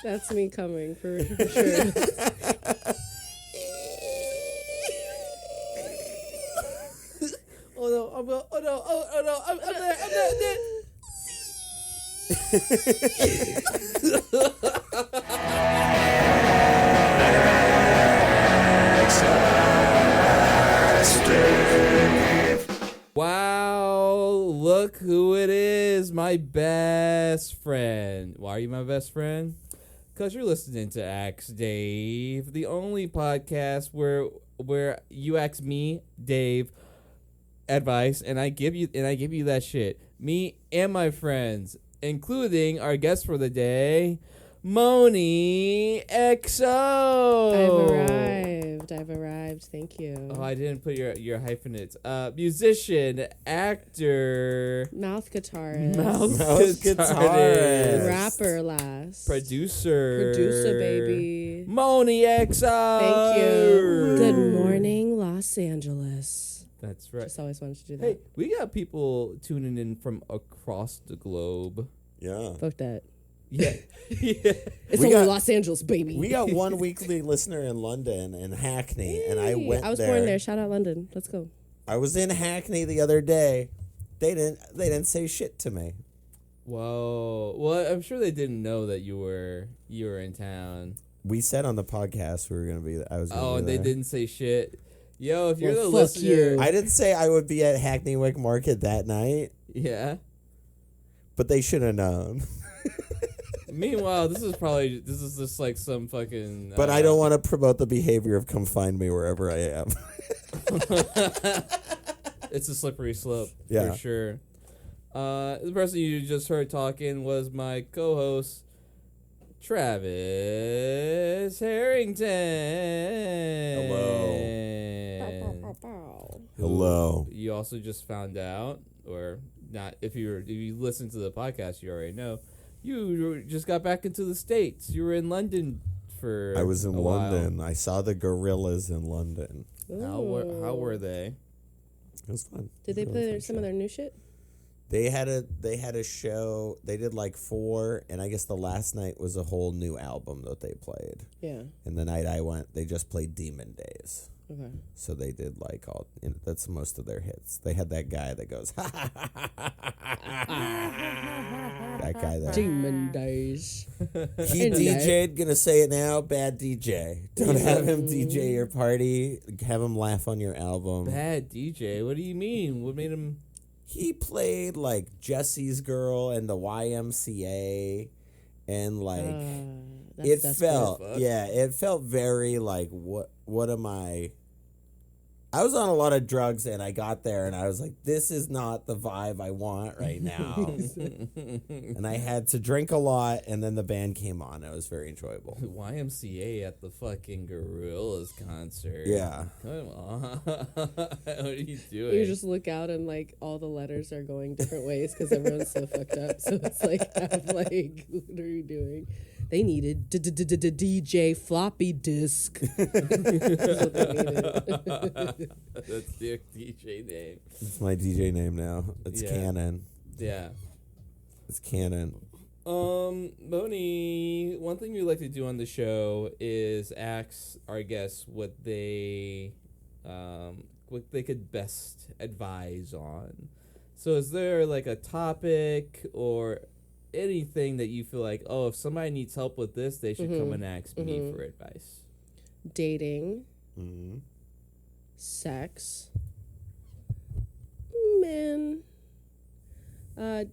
That's me coming for sure. Oh no! Oh no! Oh no! I'm there! Wow! Look who it is! My best friend. Why are you my best friend? Because you're listening to Ask Dave, the only podcast where you ask me, Dave, advice, and I give you that shit. Me and my friends, including our guest for the day, Moni XO. I've arrived. Thank you. Oh, I didn't put your hyphenates. Musician, actor, Mouth guitarist. Mouth guitarist. Rapper last. Producer, baby. Moni XO. Thank you. Good morning, Los Angeles. That's right. Just always wanted to do that. Hey, we got people tuning in from across the globe. Yeah. Fuck that. Yeah. It's only Los Angeles, baby. We got one weekly listener in London, in Hackney, and I went there. I was born there. Shout out London. Let's go. I was in Hackney the other day. They didn't say shit to me. Whoa. Well, I'm sure they didn't know that you were in town. We said on the podcast we were gonna be. I was. Gonna Oh, be and they there. didn't say shit. Yo, if you're the fuck listener, you. I didn't say I would be at Hackney Wick Market that night, yeah. but they should have known. Meanwhile, this is just like some fucking. But I don't want to promote the behavior of come find me wherever I am. It's a slippery slope, Yeah. for sure. The person you just heard talking was my co-host, Travis Harrington. Hello. You also just found out, or not? If you listen to the podcast, you already know. You just got back into the States. You were in London for. I was in a while. London. I saw the gorillas in London. How were they? It was fun. Did they It was a play fun some show. of their new shit? They had a show. They did like 4, and I guess the last night was a whole new album that they played. Yeah. And the night I went, they just played Demon Days. Okay. So they did like all. That's most of their hits. They had that guy that goes. That guy there. Demon Days. He DJ'd. Gonna say it now. Bad DJ. Don't have him DJ your party. Have him laugh on your album. Bad DJ. What do you mean? What made him? He played like Jesse's Girl and the YMCA, and like it felt very like what am I? I was on a lot of drugs and I got there and I was like, this is not the vibe I want right now. And I had to drink a lot, and then the band came on. It was very enjoyable. YMCA at the fucking Gorillaz concert. Yeah. Come on. What are you doing? You just look out and like all the letters are going different ways because everyone's so fucked up. So it's like, I'm like, what are you doing? They needed DJ floppy disk. That's what they needed. That's your DJ name. It's my DJ name now. It's Yeah. Canon. Yeah. It's Canon. Moni, one thing we like to do on the show is ask our guests what they could best advise on. So is there like a topic or anything that you feel like, oh, if somebody needs help with this, they should come and ask me for advice? Dating. Mm-hmm. Sex. Men.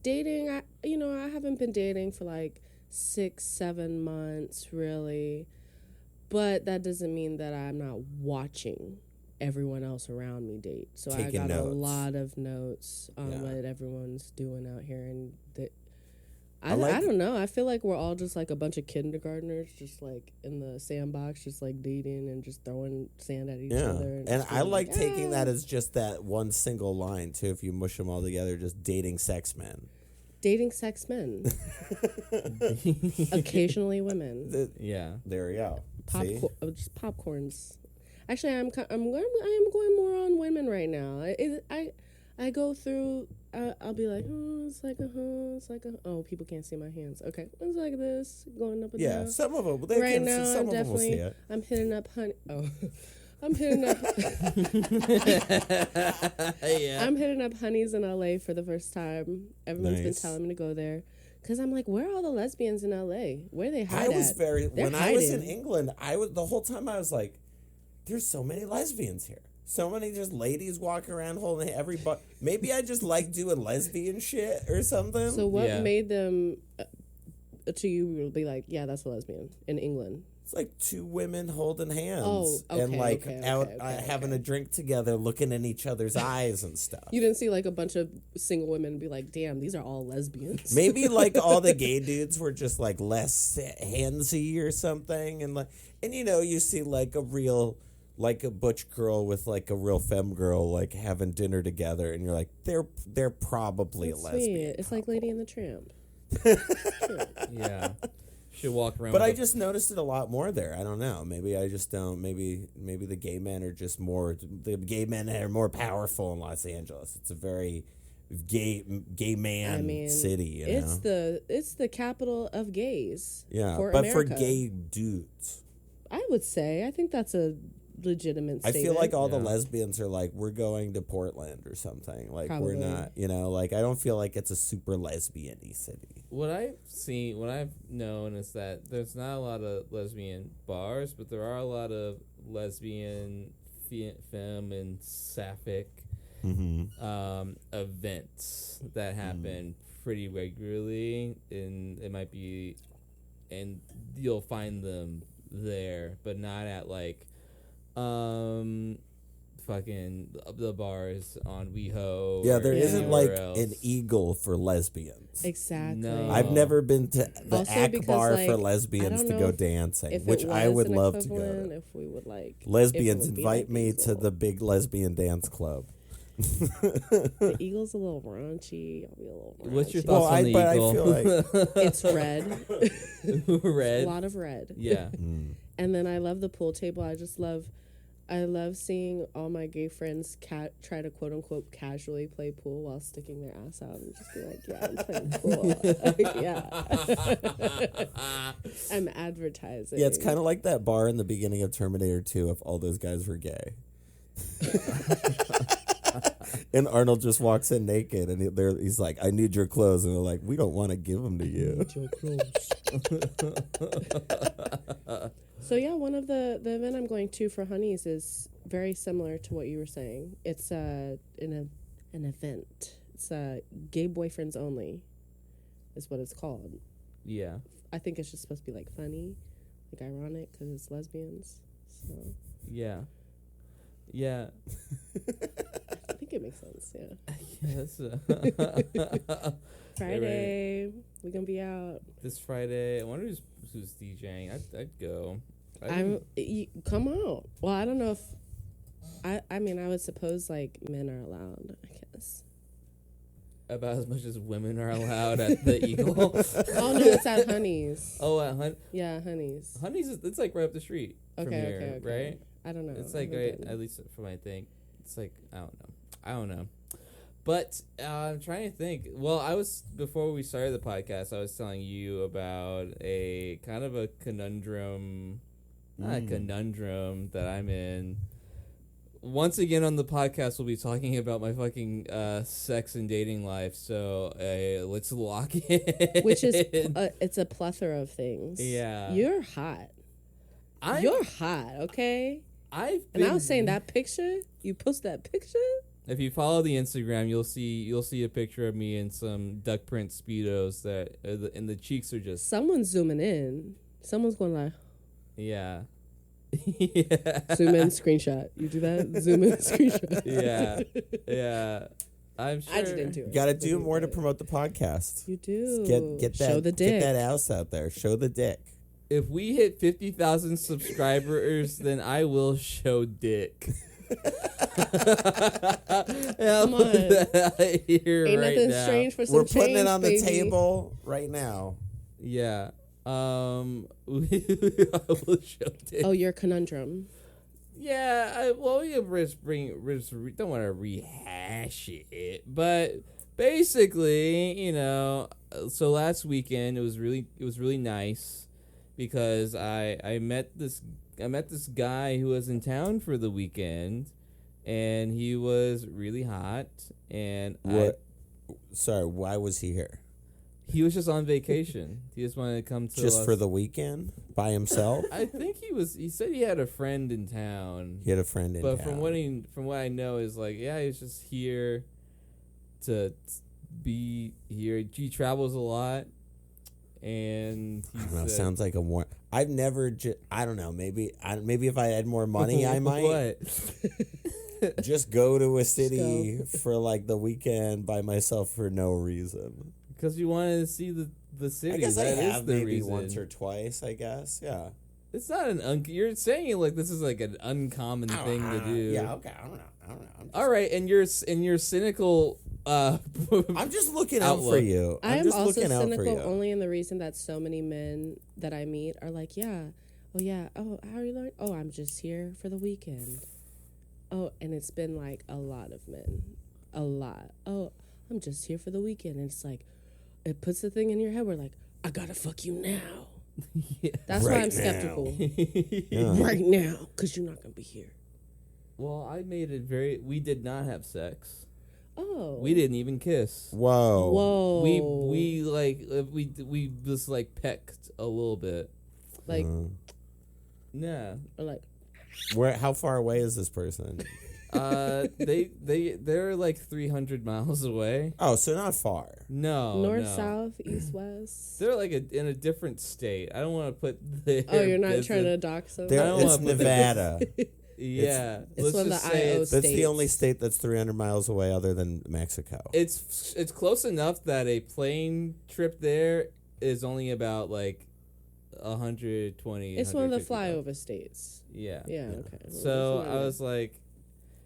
Dating, I haven't been dating for like 6-7 months, really. But that doesn't mean that I'm not watching everyone else around me date. So Taking I got notes. a lot of notes on Yeah. what everyone's doing out here. And I I don't know. I feel like we're all just like a bunch of kindergartners, just like in the sandbox, just like dating and just throwing sand at each other. And just I being like taking that "Ah." as just that one single line, too, if you mush them all together, just dating sex men. Dating sex men. Occasionally women. Yeah. There we go. See? Just popcorns. Actually, I am going more on women right now. I go through I'll be like, oh, it's like oh, people can't see my hands. Okay, it's like this, going up and down. Yeah, some of them. Right now, some of them will see it. I'm hitting up honey. Oh, I'm hitting up. Yeah. I'm hitting up Honeys in LA for the first time. Everyone's been telling me to go there. Because I'm like, where are all the lesbians in LA? Where they hide I was at? when I was in England, the whole time I was like, there's so many lesbians here. So many just ladies walking around holding everybody. Maybe I just like doing lesbian shit or something. So what made them to you be like, yeah, that's a lesbian in England? It's like two women holding hands and having a drink together, looking in each other's eyes and stuff. You didn't see like a bunch of single women be like, damn, these are all lesbians. Maybe like all the gay dudes were just like less handsy or something, and you see like a real. Like a butch girl with like a real femme girl like having dinner together, and you're like, they're probably That's a lesbian. Sweet. It's like Lady and the Tramp. Yeah. Should walk around. But I just noticed it a lot more there. I don't know. Maybe I just don't. Maybe the gay men are just more. The gay men are more powerful in Los Angeles. It's a very gay man city. It's the capital of gays. Yeah, for but America. for gay dudes, I would say I think that's a legitimate statement. I feel like all the lesbians are like, we're going to Portland or something. Like Probably. we're not. Like I don't feel like it's a super lesbian-y city. What I've known is that there's not a lot of lesbian bars, but there are a lot of lesbian, femme, and sapphic events that happen pretty regularly, and it might be, and you'll find them there, but not at like, fucking the bars on WeHo. Yeah, there isn't like else. an Eagle for lesbians. Exactly. No. I've never been to the Also Ack because, Bar like, for I lesbians don't to know go if dancing, If which it I was would an love to equivalent, go. If we would like Lesbians, if it would be invite like me to Eagle. the big lesbian dance club. The Eagle's a little raunchy. I'll be a little raunchy. What's your thoughts on the but Eagle? I feel like It's red. Red. A lot of red. Yeah. And then I love the pool table. I love seeing all my gay friends try to quote unquote casually play pool while sticking their ass out and just be like, yeah, I'm playing pool. Yeah. I'm advertising. Yeah, it's kind of like that bar in the beginning of Terminator 2 if all those guys were gay. And Arnold just walks in naked, and he's like, I need your clothes. And they're like, we don't want to give them to you. Your clothes. So yeah, one of the event I'm going to for Honeys is very similar to what you were saying. It's an event. It's gay boyfriends only, is what it's called. Yeah. I think it's just supposed to be like funny, like ironic, because it's lesbians. So Yeah. Yeah. I think it makes sense. Yeah. Yes. Friday, we're gonna be out. This Friday. I wonder who's DJing. I'd go. Come out. Well, I don't know if I mean I would suppose like men are allowed, I guess. About as much as women are allowed at the Eagle. Oh no, it's at Honeys. Oh, at Yeah, Honeys. Honeys, it's like right up the street from here, Okay. right? I don't know. It's like right, at least from my thing. It's like I don't know. But I'm trying to think. Well, before we started the podcast, I was telling you about a kind of a conundrum, not a conundrum that I'm in. Once again on the podcast, we'll be talking about my fucking sex and dating life. So let's lock it. Which is it's a plethora of things. Yeah, you're hot. You're hot, okay? I was saying that picture. You post that picture. If you follow the Instagram, you'll see a picture of me in some duck print speedos that, and the cheeks are just. Someone's zooming in. Someone's going like. Yeah. Yeah. Zoom in, screenshot. You do that? Zoom in, screenshot. Yeah. I'm sure. I just didn't do it. You got to do more to promote the podcast. You do. Get that. Show the dick. Get that ass out there. Show the dick. If we hit 50,000 subscribers, then I will show dick. Come on. Ain't nothing strange for some We're putting change, it on the baby. table right now. Yeah. I will show dick. Oh, your conundrum. Yeah. We don't want to rehash it, but basically, so last weekend it was really nice because I met this guy who was in town for the weekend, and he was really hot. And Sorry, why was he here? he was just on vacation. He just wanted to come to Just for the weekend by himself. I think he said he had a friend in town. He had a friend in town. But from what I know is like, yeah, he's just here to be here. He travels a lot, and I don't know, sounds like a more. I've never. I don't know. Maybe if I had more money, I might. What? Just go to a city for like the weekend by myself for no reason. Because you wanted to see the city. I guess that I have the maybe reason. once or twice. I guess, yeah. It's not you're saying it like this is like an uncommon thing to do. Yeah, okay. I don't know. All right, and you're cynical. I'm just looking out for you. I am just also looking out for cynical you. only in the reason that so many men that I meet are like, yeah, oh, how are you learning? Oh, I'm just here for the weekend. Oh, and it's been like a lot of men, a lot. Oh, I'm just here for the weekend, and it's like, it puts the thing in your head where like, I gotta fuck you now. Yeah. That's why I'm skeptical. Right now, because you're not gonna be here. Well, I made it we did not have sex. Oh. We didn't even kiss. Whoa. We just like pecked a little bit. Like, nah. or like, How far away is this person? They're like 300 miles away. Oh, so not far. No. north, south, east, west. They're like in a different state. I don't want to put the. Oh, you're not trying to dox them? It's Nevada. Yeah, it's one of the IO that's states. the only state that's 300 miles away other than Mexico. It's close enough that a plane trip there is only about like 120. It's one of the 150 flyover miles. states. Yeah. Okay. So I was like,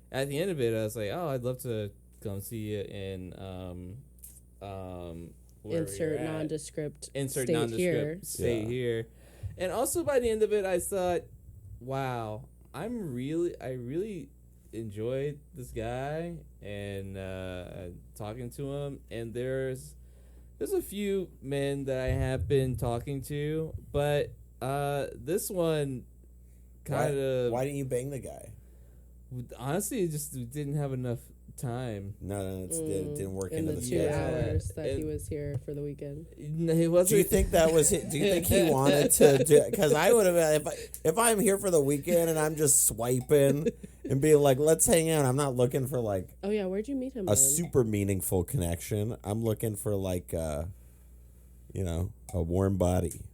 at the end of it, I was like, oh, I'd love to come see you in insert nondescript insert state nondescript here. state here, and also by the end of it, I thought, wow, I really enjoyed this guy and talking to him, and there's a few men that I have been talking to, but this one kind of. Why didn't you bang the guy? Honestly, it just didn't have enough time. No, it didn't work in into the the 2 schedule. hours that he was here for the weekend. No, he wasn't. Do you think that was it? Do you think he wanted to do? Because I would have, if I'm here for the weekend and I'm just swiping and being like, let's hang out. I'm not looking for like. Oh yeah, where'd you meet him? A super meaningful connection. I'm looking for like, a warm body.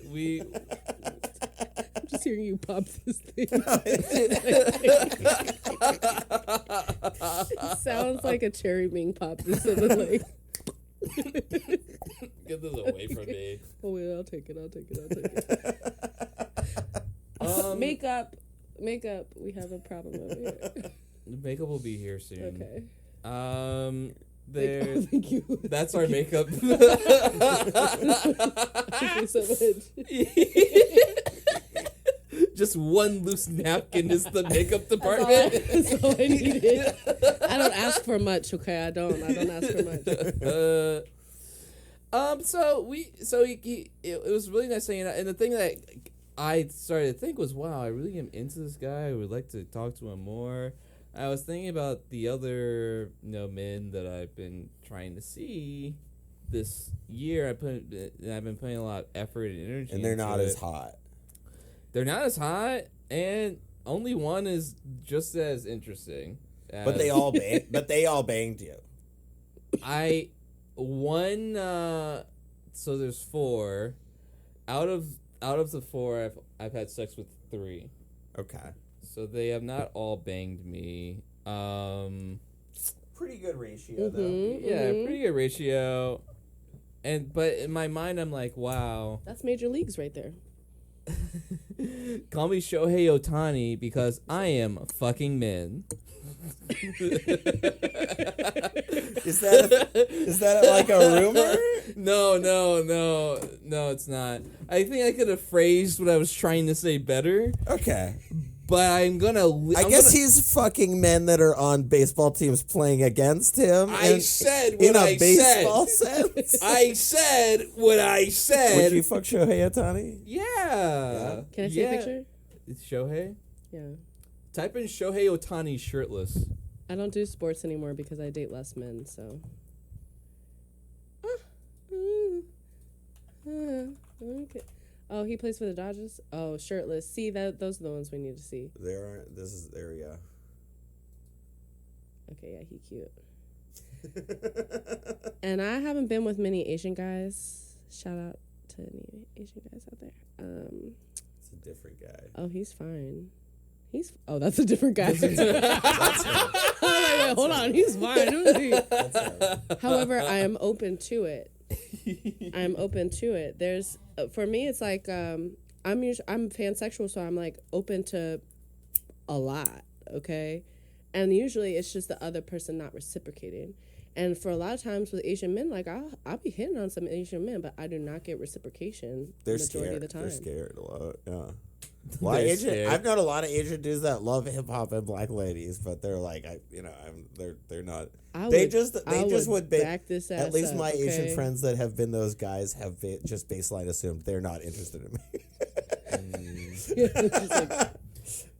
We I'm just hearing you pop this thing. It sounds like a cherry being popped instead of like. Get this away from me. Oh wait, I'll take it. Makeup. We have a problem over here. Makeup will be here soon. Okay. Thank you. That's our makeup. Thank you so much. Just one loose napkin is the makeup department. That's all I needed. I don't ask for much, okay? I don't ask for much. It was really nice hanging out, and the thing that I started to think was, wow, I really am into this guy. I would like to talk to him more. I was thinking about the other men that I've been trying to see this year. I've been putting a lot of effort and energy, and they're into not it. as hot. They're not as hot, and only one is just as interesting. But they all banged you. So there's 4. Out of the 4, I've had sex with 3. Okay. So they have not all banged me. Pretty good ratio, though. Yeah, pretty good ratio. But in my mind, I'm like, wow. That's major leagues right there. Call me Shohei Ohtani because I am fucking men. Is that like a rumor? No, it's not. I think I could have phrased what I was trying to say better. Okay. but I'm gonna. I guess he's fucking men that are on baseball teams playing against him. I said what in a I baseball said. sense. I said what I said. Would you fuck Shohei Ohtani? Yeah. Can I see a picture? It's Shohei? Yeah. Type in Shohei Ohtani shirtless. I don't do sports anymore because I date less men, so. Okay. Oh, he plays for the Dodgers? Oh, shirtless. See, those are the ones we need to see. There we go. Okay, yeah, he cute. And I haven't been with many Asian guys. Shout out to any Asian guys out there. It's a different guy. Oh, he's fine. That's a different guy. That's him. Wait, hold on. He's fine. Who is he? That's him. However, I am open to it. There's for me, it's like I'm pansexual, so I'm like open to a lot. Okay, and usually it's just the other person not reciprocating. And for a lot of times with Asian men, like I'll be hitting on some Asian men, but I do not get reciprocation. They're the majority scared. of the time. They're scared a lot. Yeah. I've known a lot of Asian dudes that love hip hop and black ladies, but they're like, they're not. They just would back this ass at least up, my okay? Asian friends that have been those guys have just baseline assumed they're not interested in me.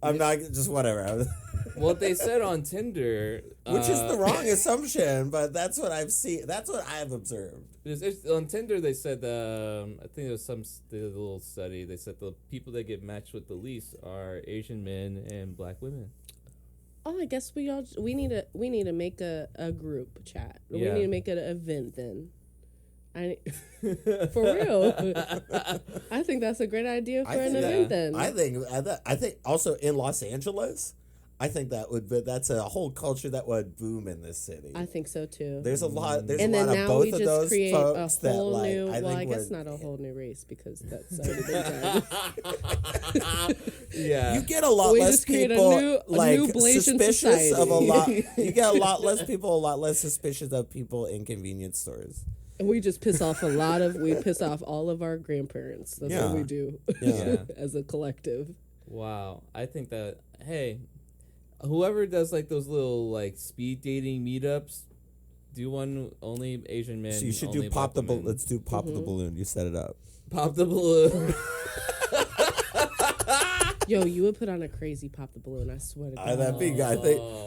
I'm not just whatever. What they said on Tinder, which is the wrong assumption, but that's what I've seen. That's what I've observed. On Tinder, they said I think there was a little study. They said the people that get matched with the least are Asian men and black women. Oh, I guess we need to make a group chat. Yeah. We need to make an event then. For real. I think that's a great idea for an event then. I think also in Los Angeles, I think that's a whole culture that would boom in this city. I think so too. There's a lot of now both we of just those create folks a whole that new. I guess not a whole new race because that's already been done. Yeah, you get a lot we less just create people a new Blasian suspicious society. of a lot. You get a lot less people, a lot less suspicious of people in convenience stores. And we just piss off we piss off all of our grandparents. That's what we do as a collective. Wow. I think that, hey, whoever does like those little like speed dating meetups, do one only Asian men. So you should do pop the balloon. Let's do pop the balloon. You set it up. Pop the balloon. Yo, you would put on a crazy pop the balloon. I swear to God. That big guy.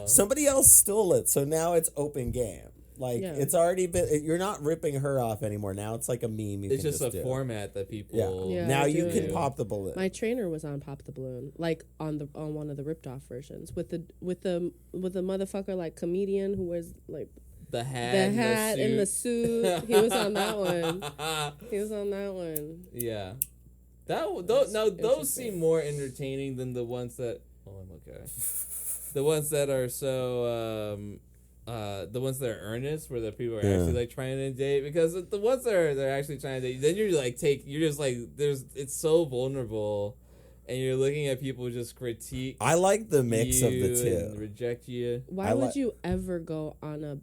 Somebody else stole it, so now it's open game. Like it's already been. You're not ripping her off anymore. Now it's like a meme. It's just a format that people. Yeah, now you can pop the balloon. My trainer was on pop the balloon, like on one of the ripped off versions with the motherfucker like comedian who wears like the hat and the suit. He was on that one. Yeah, those seem more entertaining than the ones that. Oh, I'm okay. The ones that are so. The ones that are earnest, where the people are actually like trying to date, because the ones that they're actually trying to date, then you're just like it's so vulnerable, and you're looking at people just critique. I like the mix of the two. And reject you. Why would you ever go on a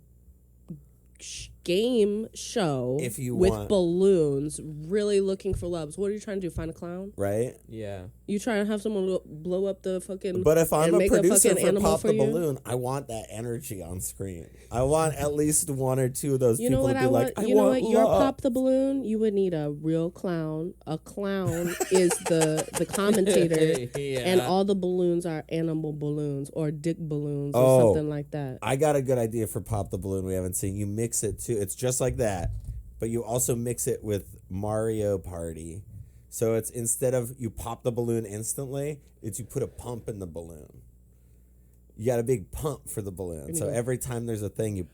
game show with balloons, really looking for loves? What are you trying to do? Find a clown? Right? Yeah. You trying to have someone blow up the fucking. But if I'm a producer for Pop the you? Balloon, I want that energy on screen. I want at least one or two of those you know people what to be I like, want? I you know want what? Your love. Pop the Balloon, you would need a real clown. A clown is the commentator, and all the balloons are animal balloons or dick balloons or something like that. I got a good idea for Pop the Balloon we haven't seen. You mix it too. It's just like that, but you also mix it with Mario Party. So it's instead of you pop the balloon instantly, it's you put a pump in the balloon. You got a big pump for the balloon. So every time there's a thing, you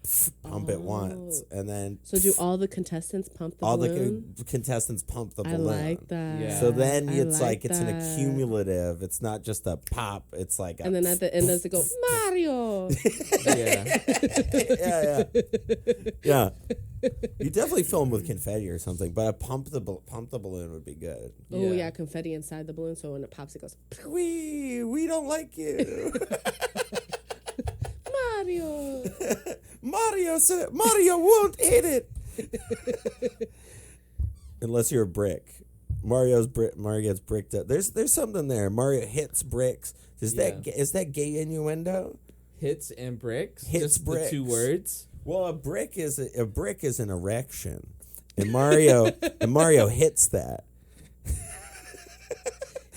pump it once. And then... So do all the contestants pump the balloon? All the contestants pump the balloon. I like that. Yeah. So then it's an accumulative. It's not just a pop. It's like a... And then at the end, does it go, Mario? Yeah. You definitely film with confetti or something, but a pump the balloon would be good. Oh, yeah, confetti inside the balloon, so when it pops, it goes... We don't like you. Mario won't eat it. Unless you're a brick. Mario gets bricked up. There's something there. Mario hits bricks. Is that gay innuendo? Hits and bricks. Hits just bricks. The 2 words. Well, a brick is an erection, and Mario hits that.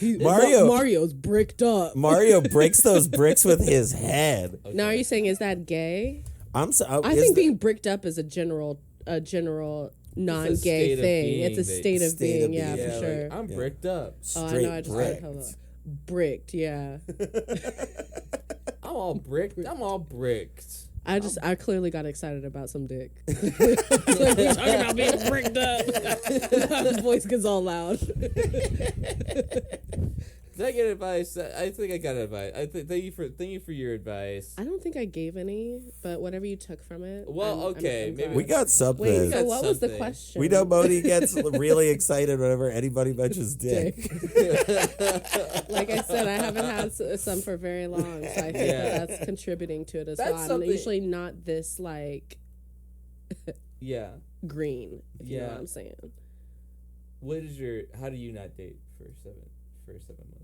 Mario's bricked up. Mario breaks those bricks with his head. Okay. Now, are you saying is that gay? I think being bricked up is a general non-gay thing. It's a state of being. Yeah, for sure. Like, I'm bricked up. Straight I know. I just bricked. Bricked. Yeah. I'm all bricked. I clearly got excited about some dick. Like, we're talking about being bricked up. His voice gets all loud. Did I get advice? I think I got advice. Thank you for your advice. I don't think I gave any, but whatever you took from it. Well, okay, maybe we got something. Wait, so what was the question? We know Moni gets really excited whenever anybody mentions dick. Like I said, I haven't had some for very long, so I think that's contributing to it as well. I'm usually not this like green, if you know what I'm saying. How do you not date for 7 months?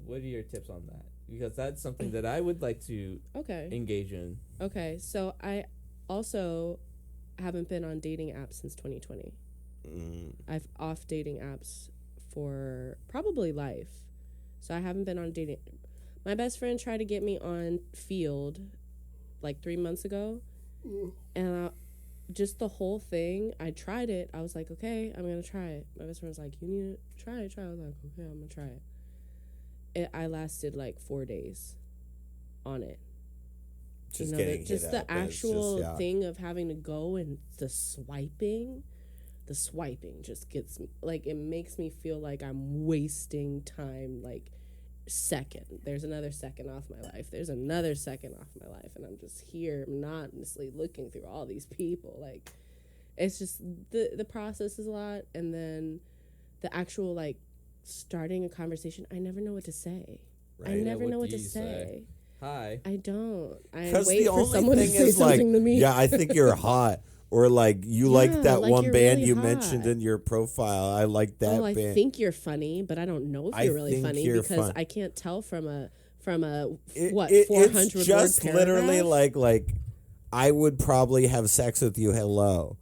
What are your tips on that? Because that's something that I would like to engage in. Okay, so I also haven't been on dating apps since 2020. I've off dating apps for probably life. So I haven't been on dating. My best friend tried to get me on Field like 3 months ago. And just the whole thing, I tried it. I was like, okay, I'm going to try it. My best friend was like, you need to try it. I was like, okay, I'm going to try it. I lasted like 4 days on it. Just the actual thing of having to go and the swiping just gets like, it makes me feel like I'm wasting time. Like, there's another second off my life. There's another second off my life, and I'm just here monotonously looking through all these people. Like, it's just the process is a lot, and then the actual like starting a conversation, I never know what to say. Right. I never know what to say. Hi. I don't. I Because wait the for only someone thing to say is something like, to me. yeah, I think you're hot. Or like you like that like one band really you hot. mentioned in your profile. I like that band. I think you're funny, but I don't know if you're really funny because I can't tell from a 400 it's just word literally paragraph? like I would probably have sex with you. Hello.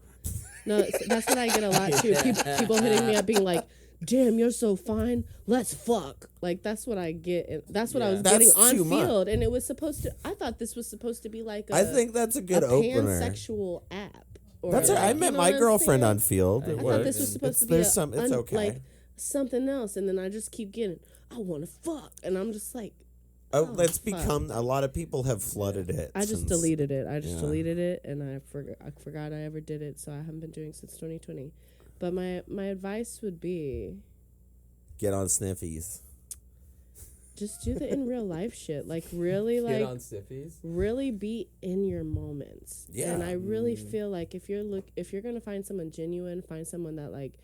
No, that's what I get a lot too. People hitting me up being like, damn, you're so fine. Let's fuck. Like, that's what I get. That's what I was getting on Field. And it was supposed to, I thought this was supposed to be like I think that's a good opener. Pansexual app. That's right. I met my girlfriend on Field. I thought this was supposed to be it's okay. Like something else. And then I just keep getting, I want to fuck. And I'm just like, that's become, a lot of people have flooded it. I just deleted it. Deleted it, and I forgot I ever did it, so I haven't been doing it since 2020. But my advice would be, get on Sniffies. Just do the in real life shit. Like, really, like, get on Sniffies. Really be in your moments. Yeah. And I really feel like if you're gonna find someone genuine, find someone that like,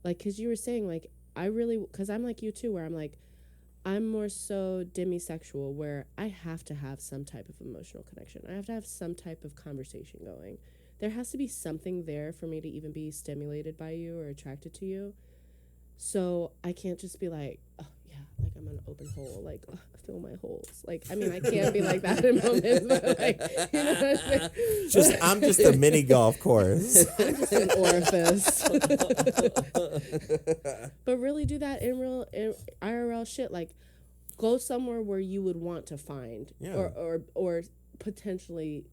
because you were saying like, because I'm like you too, where I'm like, I'm more so demisexual, where I have to have some type of emotional connection. I have to have some type of conversation going. There has to be something there for me to even be stimulated by you or attracted to you. So I can't just be like, oh, yeah, like I'm an open hole, like, oh, fill my holes. Like, I mean, I can't be like that in moments, but like, you know what I'm saying? I'm just a mini golf course. I'm just an orifice. But really do that in IRL shit. Like, go somewhere where you would want to find or potentially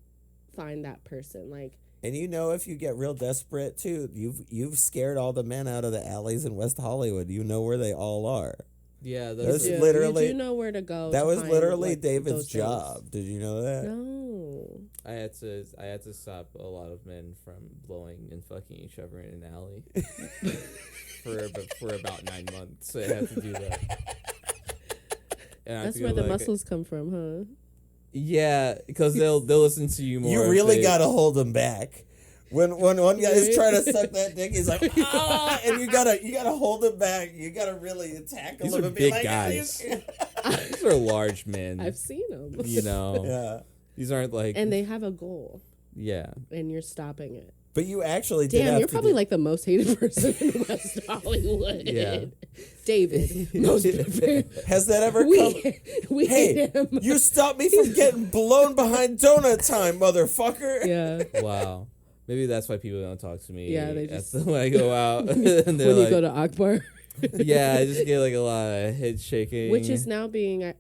find that person. Like, and if you get real desperate too, you've scared all the men out of the alleys in West Hollywood. You know where they all are. Yeah, that's literally. You do know where to go. That was literally like, David's job. Did you know that? No. I had to stop a lot of men from blowing and fucking each other in an alley for about 9 months. So I had to do that. And that's where the muscles come from, huh? Yeah, because they'll listen to you more. You really gotta hold them back. When one guy is trying to suck that dick, he's like, ah, and you gotta hold him back. You gotta really attack him. These are big guys. These are large men. I've seen them. You know. Yeah. These aren't like. And they have a goal. Yeah. And you're stopping it. But you actually you're probably like the most hated person in West Hollywood. Yeah. David, most prepared. Has that ever come? We hate him. You stopped me from getting blown behind donut time, motherfucker. Yeah. Wow. Maybe that's why people don't talk to me. Yeah, they just when I go out. and when you go to Akbar. Yeah, I just get like a lot of head shaking. Which is now being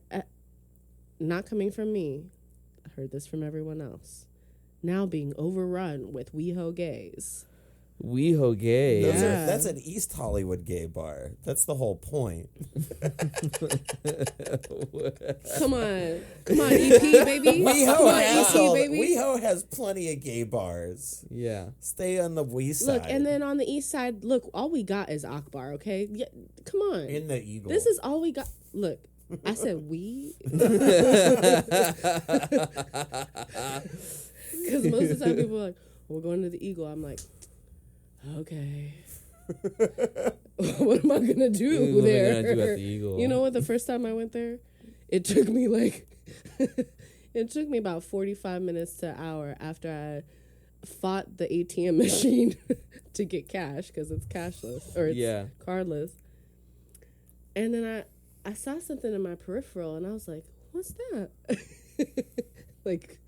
not coming from me. I heard this from everyone else. Now being overrun with WeHo gays. WeHo gay. Yeah. That's an East Hollywood gay bar. That's the whole point. Come on, EP baby. WeHo has plenty of gay bars. Yeah. Stay on the West side. Look, and then on the east side, look, all we got is Akbar. Okay, yeah, come on. In the Eagle. This is all we got. Look, I said we. Because most of the time people are like, we're going to the Eagle. I'm like, okay. What am I going to do there? What am I gonna do at the Eagle? You know what? The first time I went there, it took me it took me about 45 minutes to an hour after I fought the ATM machine to get cash because it's cashless or it's cardless. And then I saw something in my peripheral and I was like, what's that? Like,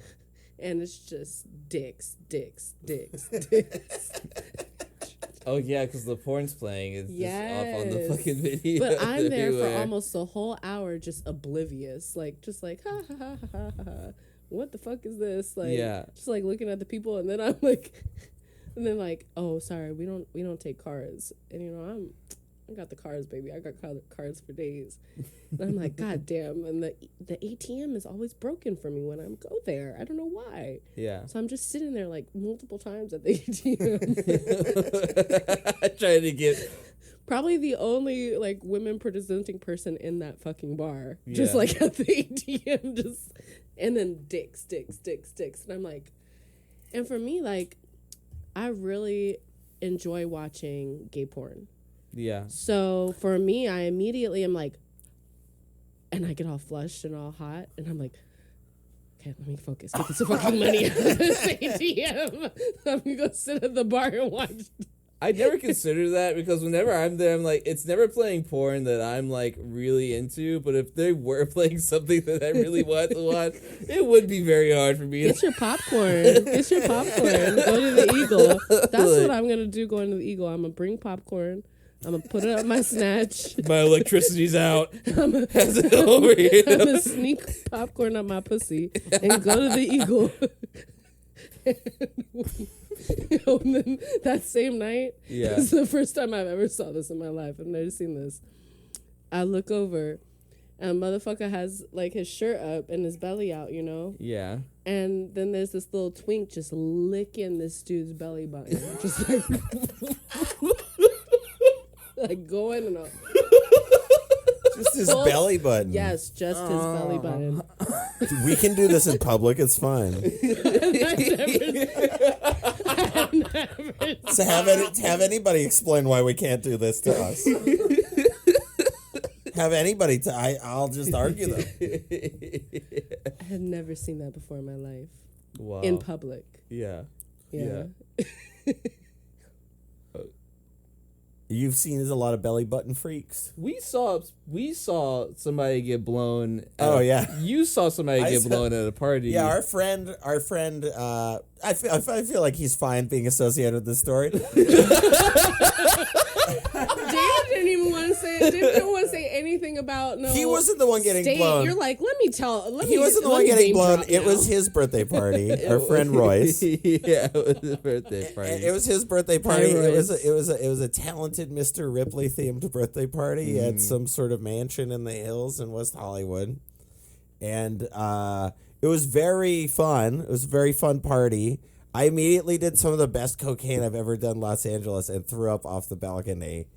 and it's just dicks. Oh, yeah, because the porn's playing. It's just up on the fucking video. But I'm there for almost a whole hour just oblivious. Like, just like, ha, ha, ha, ha, ha. What the fuck is this? Like, just like looking at the people. And then I'm like, oh, sorry, we don't take cards. And, you know, I got the cards, baby. I got cards for days. And I'm like, God damn. And the ATM is always broken for me when I go there. I don't know why. Yeah. So I'm just sitting there like multiple times at the ATM. Trying to get... Probably the only like women presenting person in that fucking bar. Yeah. Just like at the ATM. Just and then dicks. And I'm like... And for me, like, I really enjoy watching gay porn. Yeah. So for me, I immediately am like, and I get all flushed and all hot, and I'm like, okay, let me focus. Get this fucking money out of this ATM. I'm gonna go sit at the bar and watch. I never consider that because whenever I'm there, I'm like, it's never playing porn that I'm like really into. But if they were playing something that I really want to watch, it would be very hard for me. Get your popcorn. Go to the Eagle. That's what I'm gonna do. Going to the Eagle, I'm gonna bring popcorn. I'm going to put it up my snatch. My electricity's out. I'm going to sneak popcorn up my pussy and go to the Eagle. And then that same night, this is the first time I've ever saw this in my life. I've never seen this. I look over, and motherfucker has like his shirt up and his belly out, you know? Yeah. And then there's this little twink just licking this dude's belly button. Just like... like going and all. Just his belly button. Yes, just his belly button. We can do this in public. It's fine. So have anybody explain why we can't do this to us. Have anybody I'll just argue them. I have never seen that before in my life. Wow. In public. Yeah. You've seen a lot of belly button freaks. We saw somebody get blown. You saw somebody get blown at a party. Yeah, our friend. I feel like he's fine being associated with this story. David didn't even want to say. Didn't want to say anything about. No, he wasn't the one getting blown. You're like, he wasn't the one getting blown. It was his birthday party. Our friend Royce. Yeah, it was his birthday party. It was his birthday party. Hi, it was a talented Mr. Ripley themed birthday party at some sort of mansion in the hills in West Hollywood, and it was very fun. It was a very fun party. I immediately did some of the best cocaine I've ever done in Los Angeles and threw up off the balcony.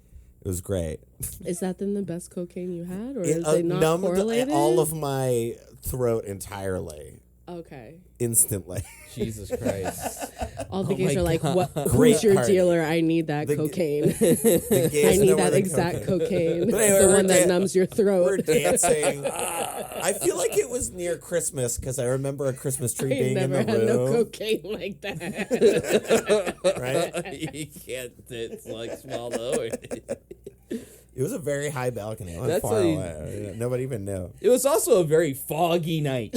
It was great. Is that then the best cocaine you had, or is it not correlated? All of my throat entirely. Okay. Instantly. Jesus Christ. All the gays are like, "What? Who's your dealer? I need that cocaine. I need that exact cocaine. The one that numbs your throat." We're dancing. I feel like it was near Christmas because I remember a Christmas tree being in the room. I never had no cocaine like that. Right? You can't. It's like swallow. It was a very high balcony. That's far like- away. Nobody even knew. It was also a very foggy night.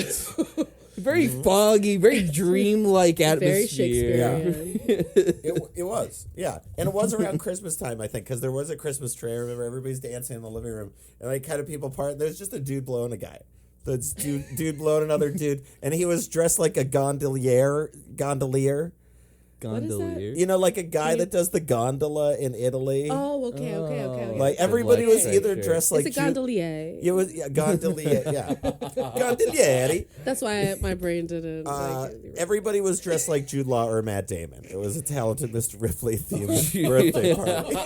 Very foggy, very dreamlike Very atmosphere. Shakespearean. It was, yeah. And it was around Christmas time, I think, because there was a Christmas tree. I remember everybody's dancing in the living room. And like kind of people there's just a dude blowing a guy. This dude blowing another dude. And he was dressed like a gondolier. Gondolier. You know, like a guy that does the gondola in Italy. Oh, okay. Like everybody was either dressed like it's a gondolier. It was gondolier, yeah. Gondolieri. That's why my brain didn't. Everybody was dressed like Jude Law or Matt Damon. It was a Talented Mr. Ripley themed birthday party.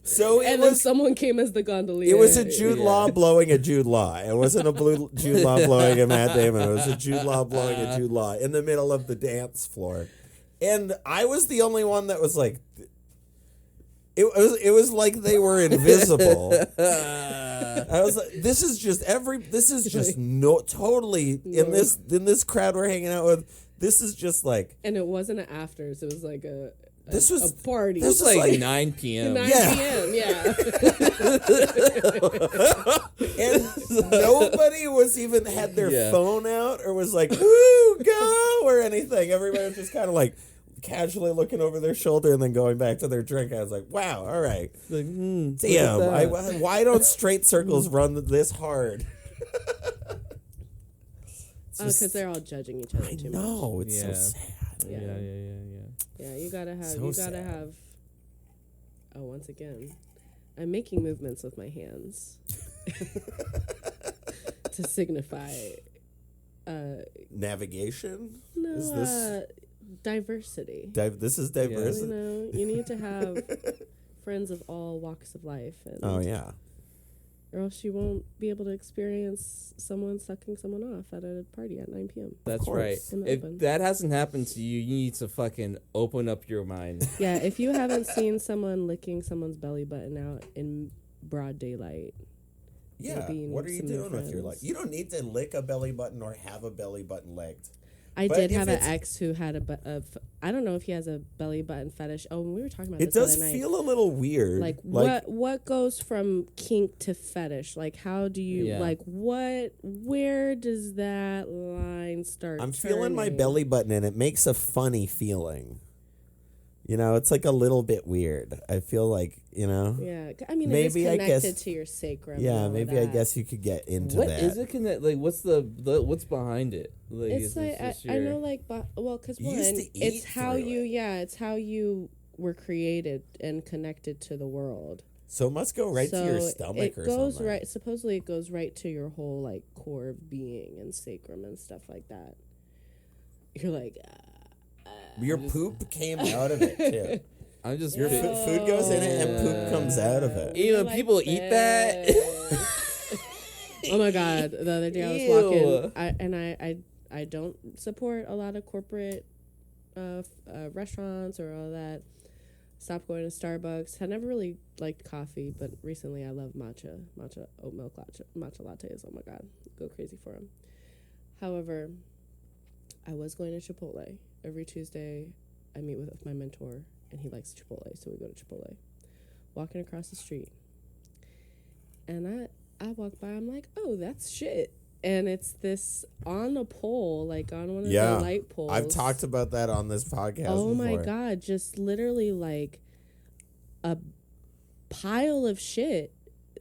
So then someone came as the gondolier. It was a Jude Law blowing a Jude Law. It wasn't a blue Jude Law blowing a Matt Damon. It was a Jude Law blowing a Jude Law in the middle of the dance floor. And I was the only one that was like, it was like they were invisible. I was like, this is just totally in this crowd we're hanging out with. This is just like, and it wasn't an afters. It was like a party. This was like 9 p.m. 9 p.m. Yeah. And nobody was even had their phone out or was like, "Woo, go!" or anything. Everybody was just kind of like casually looking over their shoulder and then going back to their drink. I was like, "Wow, all right, like, damn! Why don't straight circles run this hard?" Because they're all judging each other too much. I know, it's so sad. Yeah, you gotta have. Oh, once again, I'm making movements with my hands to signify navigation. No, is this diversity. This is diversity. You know, you need to have friends of all walks of life. And or else you won't be able to experience someone sucking someone off at a party at 9 p.m. That's right. If that hasn't happened to you, you need to fucking open up your mind. Yeah, if you haven't seen someone licking someone's belly button out in broad daylight. Yeah, what are you doing with your life? You don't need to lick a belly button or have a belly button licked. I did have an ex who had I don't know if he has a belly button fetish. Oh, we were talking about this the other night. It does feel a little weird. Like what goes from kink to fetish? Like how do you where does that line start? I'm feeling my belly button and it makes a funny feeling. You know, it's like a little bit weird. I feel like, you know. Yeah, I mean, maybe it is connected to your sacrum. Yeah, maybe I guess you could get into that. What is it connected? Like, what's behind it? Like, it's like I know, like, because it's how you were created and connected to the world. So it must go right to your stomach or something. Right. Supposedly, it goes right to your whole like core of being and sacrum and stuff like that. You're like. Your poop came out of it too. I'm just your food goes in it and poop comes out of it. Even people eat that. Oh my god! The other day I was walking, I don't support a lot of corporate restaurants or all that. Stopped going to Starbucks. I never really liked coffee, but recently I love matcha oat milk matcha lattes. Oh my god, go crazy for them. However, I was going to Chipotle. Every Tuesday, I meet with my mentor, and he likes Chipotle, so we go to Chipotle. Walking across the street, and I walk by, I'm like, oh, that's shit. And it's this on a pole, like on one of the light poles. I've talked about that on this podcast Oh before. my God, just literally like a pile of shit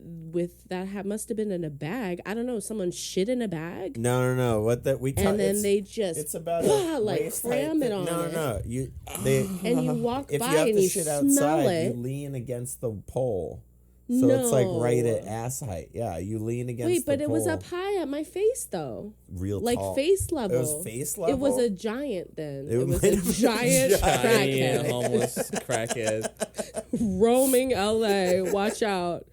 with that must have been in a bag. I don't know, someone shit in a bag? No. What that we talk, and then they just it's about like cram it on. No. And you walk by and you shit smell outside, it. you lean against the pole. So it's like right at ass height. Yeah, you lean against the pole. Wait, but it was up high at my face though. Real like tall. Face level. It was face level? It was a giant then. It was might a have been giant crackhead. Homeless crackhead. Roaming LA. Watch out.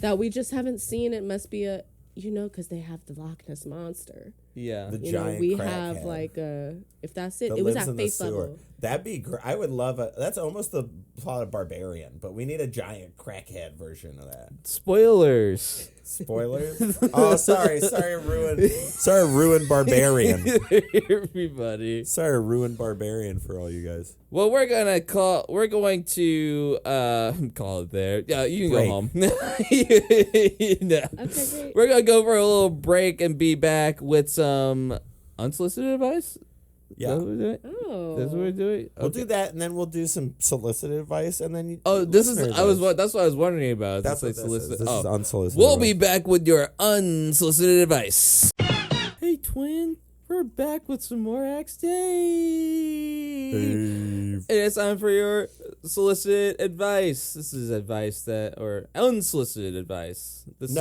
That we just haven't seen. It must be a, because they have the Loch Ness Monster. Yeah. The giant we crackhead have like a, if that's it, that it was lives at in the face sewer. level. That'd be great. I would love it. That's almost the plot of Barbarian, but we need a giant crackhead version of that. Spoilers. Spoilers? Oh, sorry, ruin Barbarian. Everybody. Sorry, ruin Barbarian for all you guys. Well, we're going to call it there. Yeah, you can Break. go home. Okay, great. We're going to go for a little break and be back with some unsolicited advice. Yeah. Is that what we're doing? Oh. That's what we're doing? We'll do that, and then we'll do some solicited advice, and then That's what I was wondering about. That's what solicited. This is unsolicited. We'll advice. be back with your unsolicited advice. Hey, twin. We're back with some more Axe Dave. And it's time for your solicited advice. This is advice or unsolicited advice. This is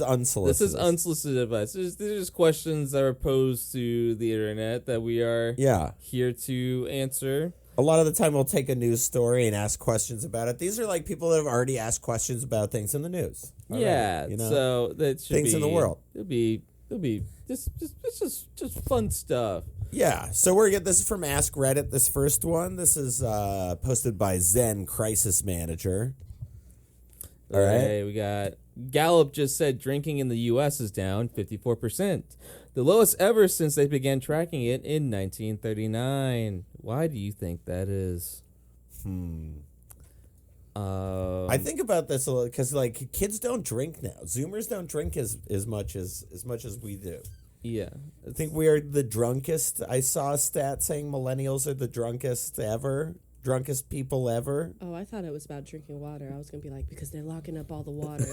unsolicited. This is unsolicited advice. These are just questions that are posed to the internet that we are here to answer. A lot of the time we'll take a news story and ask questions about it. These are like people that have already asked questions about things in the news. Already, so that should things in the world. It'll be just fun stuff. Yeah, so this is from Ask Reddit, this first one. This is posted by Zen Crisis Manager. All right. We got Gallup just said drinking in the U.S. is down 54%. The lowest ever since they began tracking it in 1939. Why do you think that is? I think about this a little because like kids don't drink now. Zoomers don't drink as much as we do. Yeah, I think we are the drunkest. I saw a stat saying millennials are the drunkest people ever. Oh, I thought it was about drinking water. I was gonna be like, because they're locking up all the water.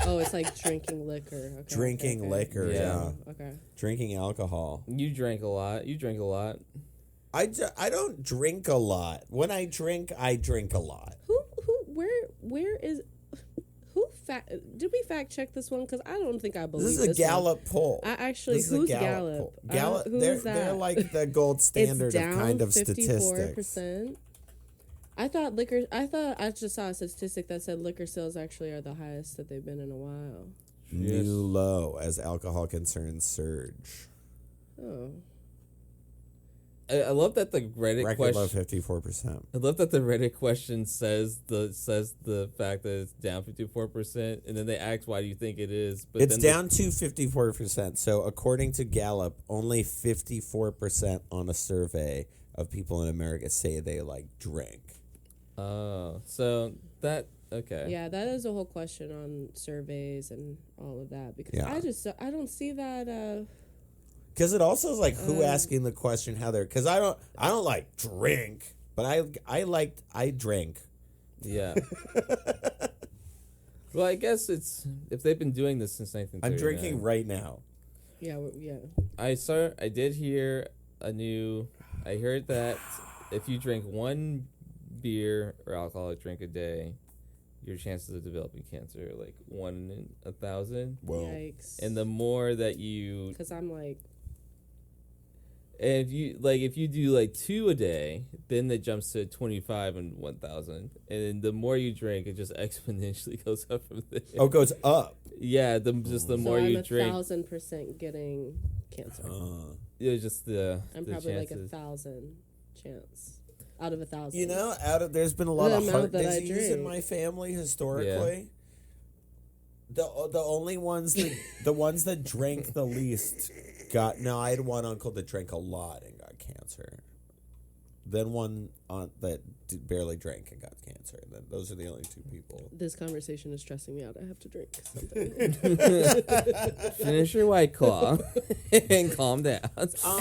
Oh, it's like drinking liquor. Okay, drinking liquor, yeah. Okay. Drinking alcohol. You drink a lot. I don't drink a lot. When I drink a lot. Did we fact check this one? Because I don't think I believe this is a Gallup poll. Who's Gallup? Gallup, who's that? They're like the gold standard it's down of kind of 54%. statistics. I just saw a statistic that said liquor sales actually are the highest that they've been in a while. New low as alcohol concerns surge. Oh. I love that the Reddit Record question. low 54%. I love that the Reddit question says the fact that it's down 54%, and then they ask why do you think it is. But it's down to 54%. So according to Gallup, only 54% on a survey of people in America say they like drink. Oh, so that okay. Yeah, that is a whole question on surveys and all of that because I don't see that. Because it also is like who asking the question how they're. Because I don't like drink, but I drink. Yeah. Well, I guess it's if they've been doing this since 1939. I'm drinking right now. Yeah. I did hear I heard that if you drink one beer or alcoholic drink a day, your chances of developing cancer are like 1 in 1,000. Whoa. Yikes. And the more that you, because I'm like, if you do like 2 a day, then it jumps to 25 in 1,000, and the more you drink, it just exponentially goes up from there. Oh, it goes up. Yeah, the more you drink, 1,000% getting cancer. It's just I'm the probably chances. like 1,000 chance out of 1,000. You know, there's been a lot of heart that I disease in drink. my family historically. Yeah. The only ones the ones that drank the least got. No, I had one uncle that drank a lot and got cancer. Then one aunt that barely drank and got cancer. Then those are the only 2 people. This conversation is stressing me out. I have to drink something. Finish your White Claw and calm down.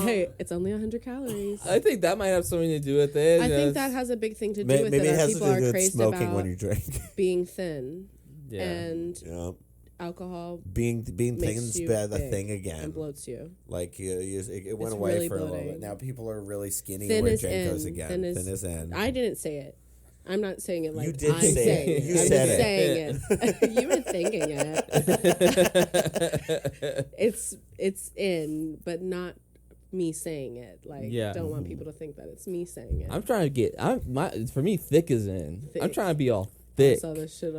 Hey, it's only 100 calories. I think that might have something to do with it. I think that has a big thing to do with maybe it. it has People to do are with crazy smoking about when you drink. being thin. Yeah. And Yeah. alcohol Being thin's you the big thing again. and bloats you. Like it went It's away really for a little bloating. bit. Now people are really skinny Thin where is Jane goes in. again. Thin is in. I didn't say it. I'm not saying it like You did I'm say saying it. it. You I'm said just it. saying it. You were thinking it. It's in, but not me saying it. Like, don't want people to think that it's me saying it. I'm trying to get. For me, thick is in. Thick. I'm trying to be all thick. I saw this shit.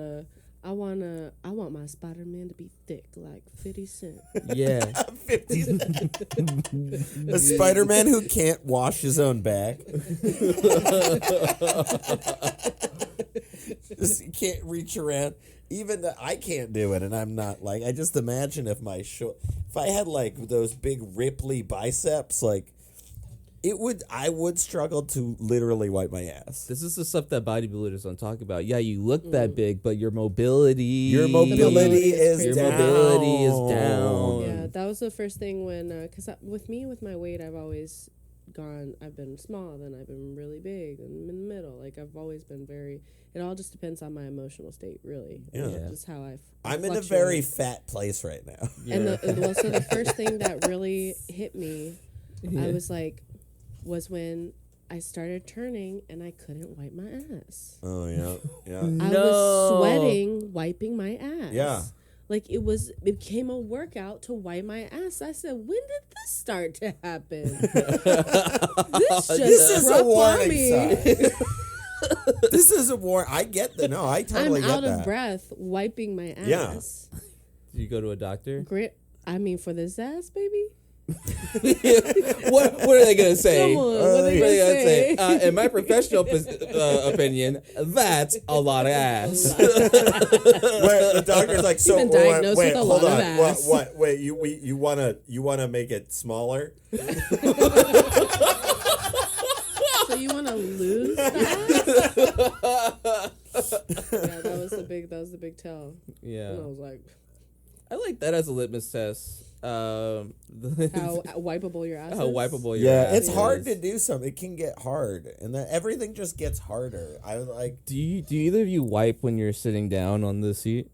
want my Spider-Man to be thick like 50 Cent. Yeah. 50 a Spider-Man who can't wash his own back. Just can't reach around. Even I can't do it, and I'm not like. I just imagine if I had like those big Ripley biceps, like I would struggle to literally wipe my ass. This is the stuff that bodybuilders don't talk about. Yeah, you look that big, but your mobility is down. Yeah, that was the first thing when, because with my weight, I've been small, then I've been really big, and in the middle. Like, I've always been it all just depends on my emotional state, really. Yeah. Just how I'm in a very fat place right now. Yeah. And so the first thing that really hit me, I was when I started turning and I couldn't wipe my ass. Oh, yeah. Yeah. I was sweating, wiping my ass. Yeah. Like, it became a workout to wipe my ass. I said, when did this start to happen? This is a warning sign. This is a warning. I get that. No, I totally get that. I'm out of breath wiping my ass. Yeah. Did you go to a doctor? For this ass, baby? What are they gonna say? Come on, what are they gonna say? In my professional opinion, that's a lot of ass. Where the doctor's like, so been diagnosed with a hold lot on, of ass. what? Wait, you wanna make it smaller? So you want to lose that? Yeah, that was the big tell. Yeah, and I was like, I like that as a litmus test. How wipeable your ass is? How wipeable your ass it's is. hard to do something. It can get hard, and then everything just gets harder. I like. Do either of you wipe when you're sitting down on the seat?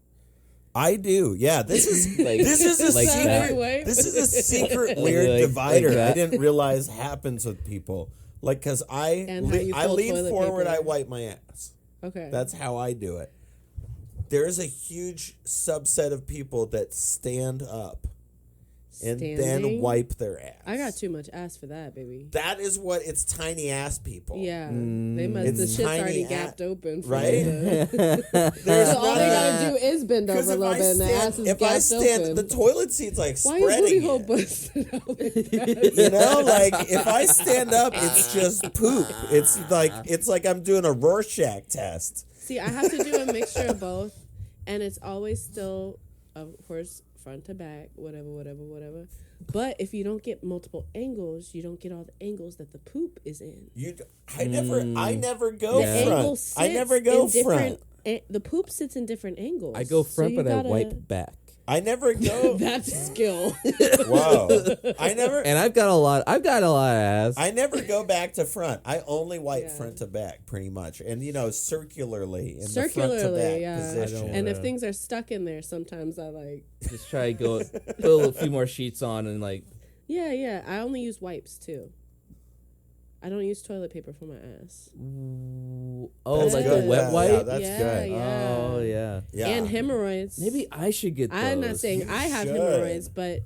I do. Yeah, this is like, this is a like secret. This is a secret weird divider. I didn't realize happens with people. Like, because I lean forward, I wipe my ass. Okay, that's how I do it. There's a huge subset of people that stand up and then wipe their ass. I got too much ass for that, baby. That is what it's tiny ass people. Yeah, they must. The shit's already gapped open, right? So all they gotta do is bend over a little bit, and the ass is gapped open. The toilet seat's like why spreading. Why your booty hole busted out like that? You know, like if I stand up, it's just poop. It's like I'm doing a Rorschach test. See, I have to do a mixture of both, and it's always still, of course, front to back, whatever. But if you don't get multiple angles, you don't get all the angles that the poop is in. I never go front. I never go front. The poop sits in different angles. I go front, but I wipe back. I never go. That's skill. Wow. And I've got a lot of ass. I never go back to front. I only wipe front to back, pretty much, and circularly in the front to back position. And if things are stuck in there, sometimes I just try to put a few more sheets on and like. Yeah. I only use wipes too. I don't use toilet paper for my ass. That's like good. a wet wipe? Yeah, that's good. Yeah. Oh, yeah. And hemorrhoids. Maybe I should get those. I'm not saying I have hemorrhoids, but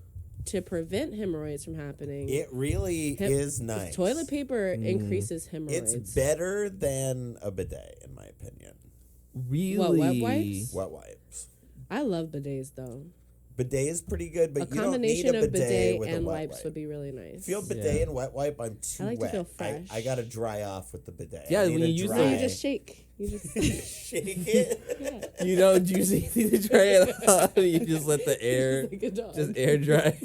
to prevent hemorrhoids from happening... It really is nice. Toilet paper increases hemorrhoids. It's better than a bidet, in my opinion. Really? What, wet wipes? Wet wipes. I love bidets, though. Bidet is pretty good, but you don't need a combination of bidet with and a wet wipes wipe. would be really nice. If you have bidet and wet wipe, I'm too I like wet. to feel fresh. I gotta dry off with the bidet. Yeah, when you use No, you just shake. You just shake it. Yeah. You don't usually need to dry it off. You just let the air just air dry.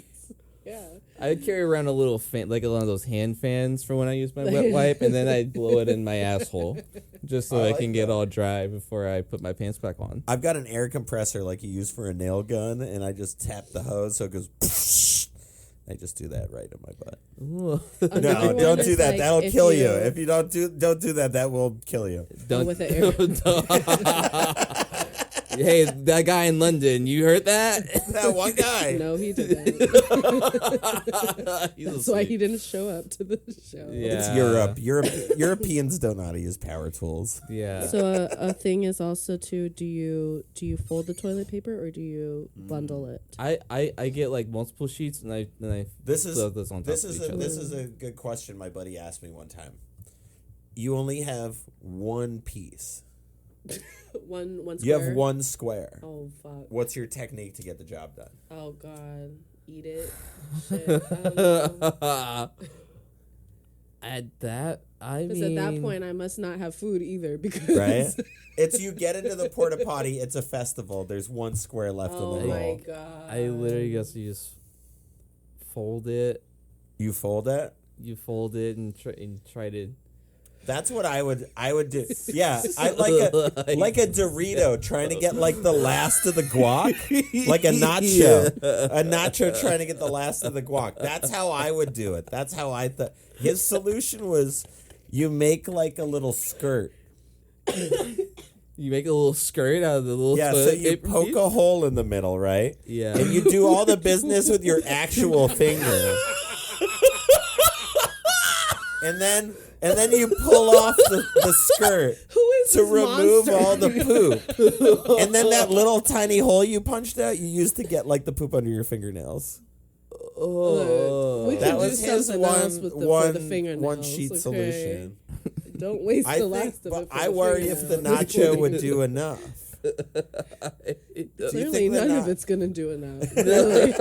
Yeah. I carry around a little fan, like one of those hand fans for when I use my wet wipe, and then I blow it in my asshole, just so I can get all dry before I put my pants back on. I've got an air compressor like you use for a nail gun, and I just tap the hose so it goes. I just do that right in my butt. No, don't do that. That'll kill you. If you don't do that, that will kill you. Don't with the air. Hey, that guy in London, you heard that? That one guy. No, he didn't. That's why he didn't show up to the show. Yeah. It's Europe. Europeans don't know how to use power tools. Yeah. So a thing is also too. Do you fold the toilet paper or do you bundle it? I get like multiple sheets and I This is throw those on top of each other. This is a good question my buddy asked me one time. You only have one piece. One square. You have one square. Oh fuck. What's your technique to get the job done? Oh god. Eat it. Shit. I don't know. At that, I Because mean, at that point, I must not have food either. Because Right? It's you get into the porta potty. It's a festival. There's one square left oh in the my roll. god. I literally guess you just fold it. You fold it. You fold it and try to. That's what I would do. Yeah, I like a Dorito trying to get like the last of the guac, like a nacho, a nacho trying to get the last of the guac. That's how I would do it. That's how I thought. His solution was, you make like a little skirt. You make a little skirt out of the little Yeah, so toilet you paper poke piece? a hole in the middle, right? Yeah. And you do all the business with your actual finger. And then you pull off the skirt Who is to this remove monster? all the poop. And then that little tiny hole you punched out, you used to get like the poop under your fingernails. Oh. We That can was do his something else with for the one fingernails, sheet okay? solution. Don't waste I the think, last of but it. For I the worry if the fingernails. nacho would do enough. Clearly, think that none of not- it's gonna do enough. Really.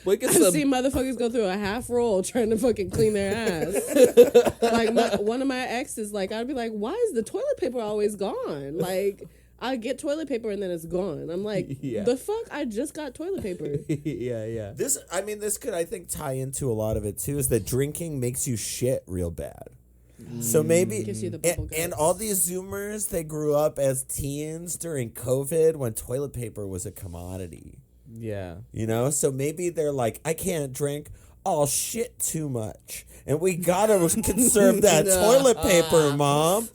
Look at I've some. seen motherfuckers go through a half roll trying to fucking clean their ass. Like one of my exes, like I'd be like, "Why is the toilet paper always gone?" Like I get toilet paper and then it's gone. I'm like, Yeah. "The fuck! I just got toilet paper." yeah. This could, I think, tie into a lot of it too, is that drinking makes you shit real bad. So maybe, Gives you the bubble and guts. all these Zoomers, they grew up as teens during COVID when toilet paper was a commodity. Yeah. You know, so maybe they're like, I can't drink. I'll shit too much, and we gotta conserve that toilet paper, Mom.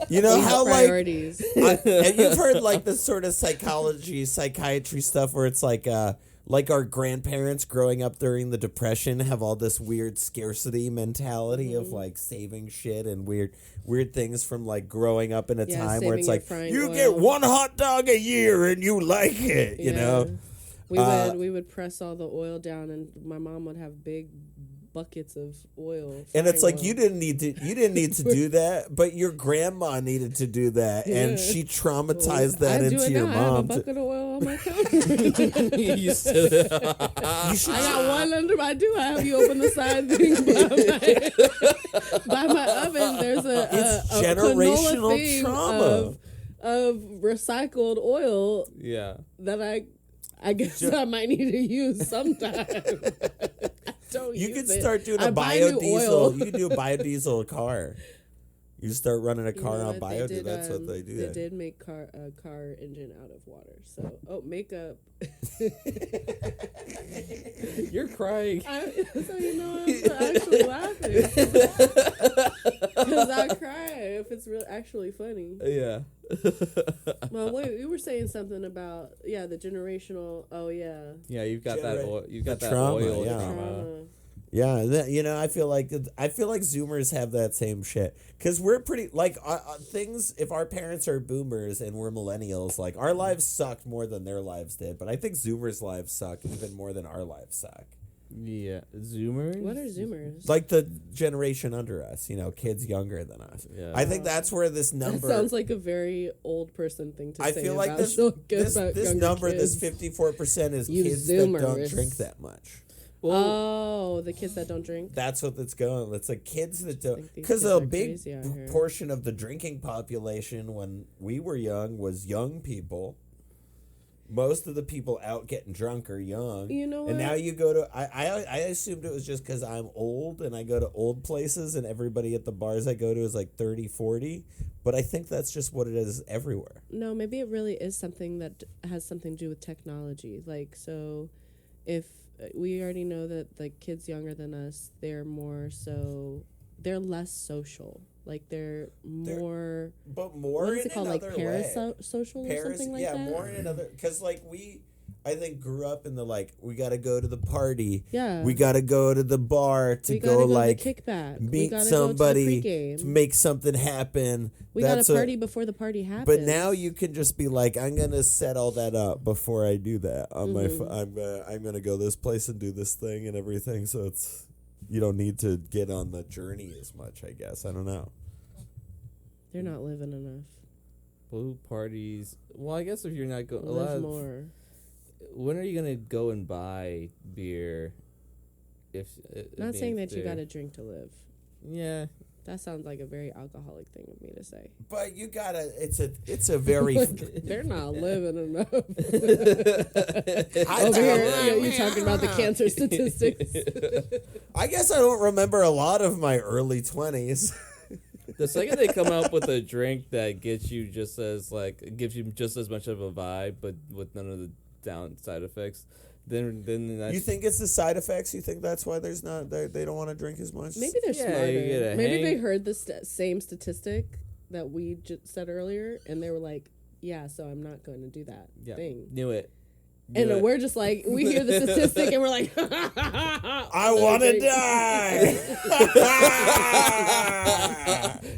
You know how priorities. and you've heard like the sort of psychiatry stuff where it's like our grandparents growing up during the Depression have all this weird scarcity mentality of like saving shit and weird things from like growing up in a time where it's saving your like frying you oil. get one hot dog a year and you like it, you know. We would press all the oil down, and my mom would have big buckets of oil. And it's like frying you oil. didn't need to do that, but your grandma needed to do that, and Yeah. she traumatized that I do into it your now. I have a mom. bucket of oil on my counter. You said You should I got one under my do. I have you open the side thing by my oven. There's It's a generational canola thing trauma. of recycled oil Yeah. that I guess I might need to use sometime. Don't You use could it. start doing I a buy new biodiesel. oil. You could do a biodiesel car. You start running a You car know on what? They biodiesel. did, That's what they do. They did make a car engine out of water. So, makeup. You're crying. So you know I'm actually laughing. Because I cry if it's actually funny. Yeah. Well, wait, you were saying something about the generational. Oh yeah. Yeah, you've got that oil. You've got the that trauma, oil yeah. trauma. Yeah, you know, I feel like Zoomers have that same shit because we're pretty like things. If our parents are boomers and we're millennials, like our lives sucked more than their lives did. But I think Zoomers' lives suck even more than our lives suck. Yeah, Zoomers. What are Zoomers? Like the generation under us, you know, kids younger than us. Yeah. I think that's where this That number. sounds like a very old person thing to I say. feel like about this about this younger number, kids. this 54% is You kids that don't Zoomers. drink that much. Oh, the kids that don't drink. That's what it's going. It's like kids that don't, think these because kids a are big crazy out here. portion of the drinking population when we were young was young people. Most of the people out getting drunk are young. You know what? And now you go to, I assumed it was just because I'm old and I go to old places and everybody at the bars I go to is like 30, 40. But I think that's just what it is everywhere. No, maybe it really is something that has something to do with technology. Like, so if we already know that the kids younger than us, they're less social. Like they're more, But more what is in it called? Like another way. parasocial or something like yeah, that? more in another, because like I think grew up in the like, we got to go to the party. Yeah. We got to go to the bar to We go gotta like to the kickback. We meet gotta somebody go to the to pregame. make something happen. We got to party before the party happens. But now you can just be like, I'm gonna set all that up before I do that on my. I'm gonna go this place and do this thing and everything. So you don't need to get on the journey as much. I guess I don't know. They're not living enough. Blue parties. Well, I guess if you're not going... Live more. When are you going to go and buy beer? Not saying that you got to drink to live. Yeah. That sounds like a very alcoholic thing of me to say. But you gotta. It's a very. They're not living enough. Over here, you're talking about the cancer statistics. I guess I don't remember a lot of my early 20s. The second they come up with a drink that gives you just as much of a vibe, but with none of the downside effects. Then you think it's the side effects? You think that's why they don't want to drink as much? Maybe they're smarter. Maybe they heard the same statistic that we just said earlier, and they were like, "Yeah, so I'm not going to do that thing." Knew it. We're just like, we hear the statistic, and we're like, "I want to die."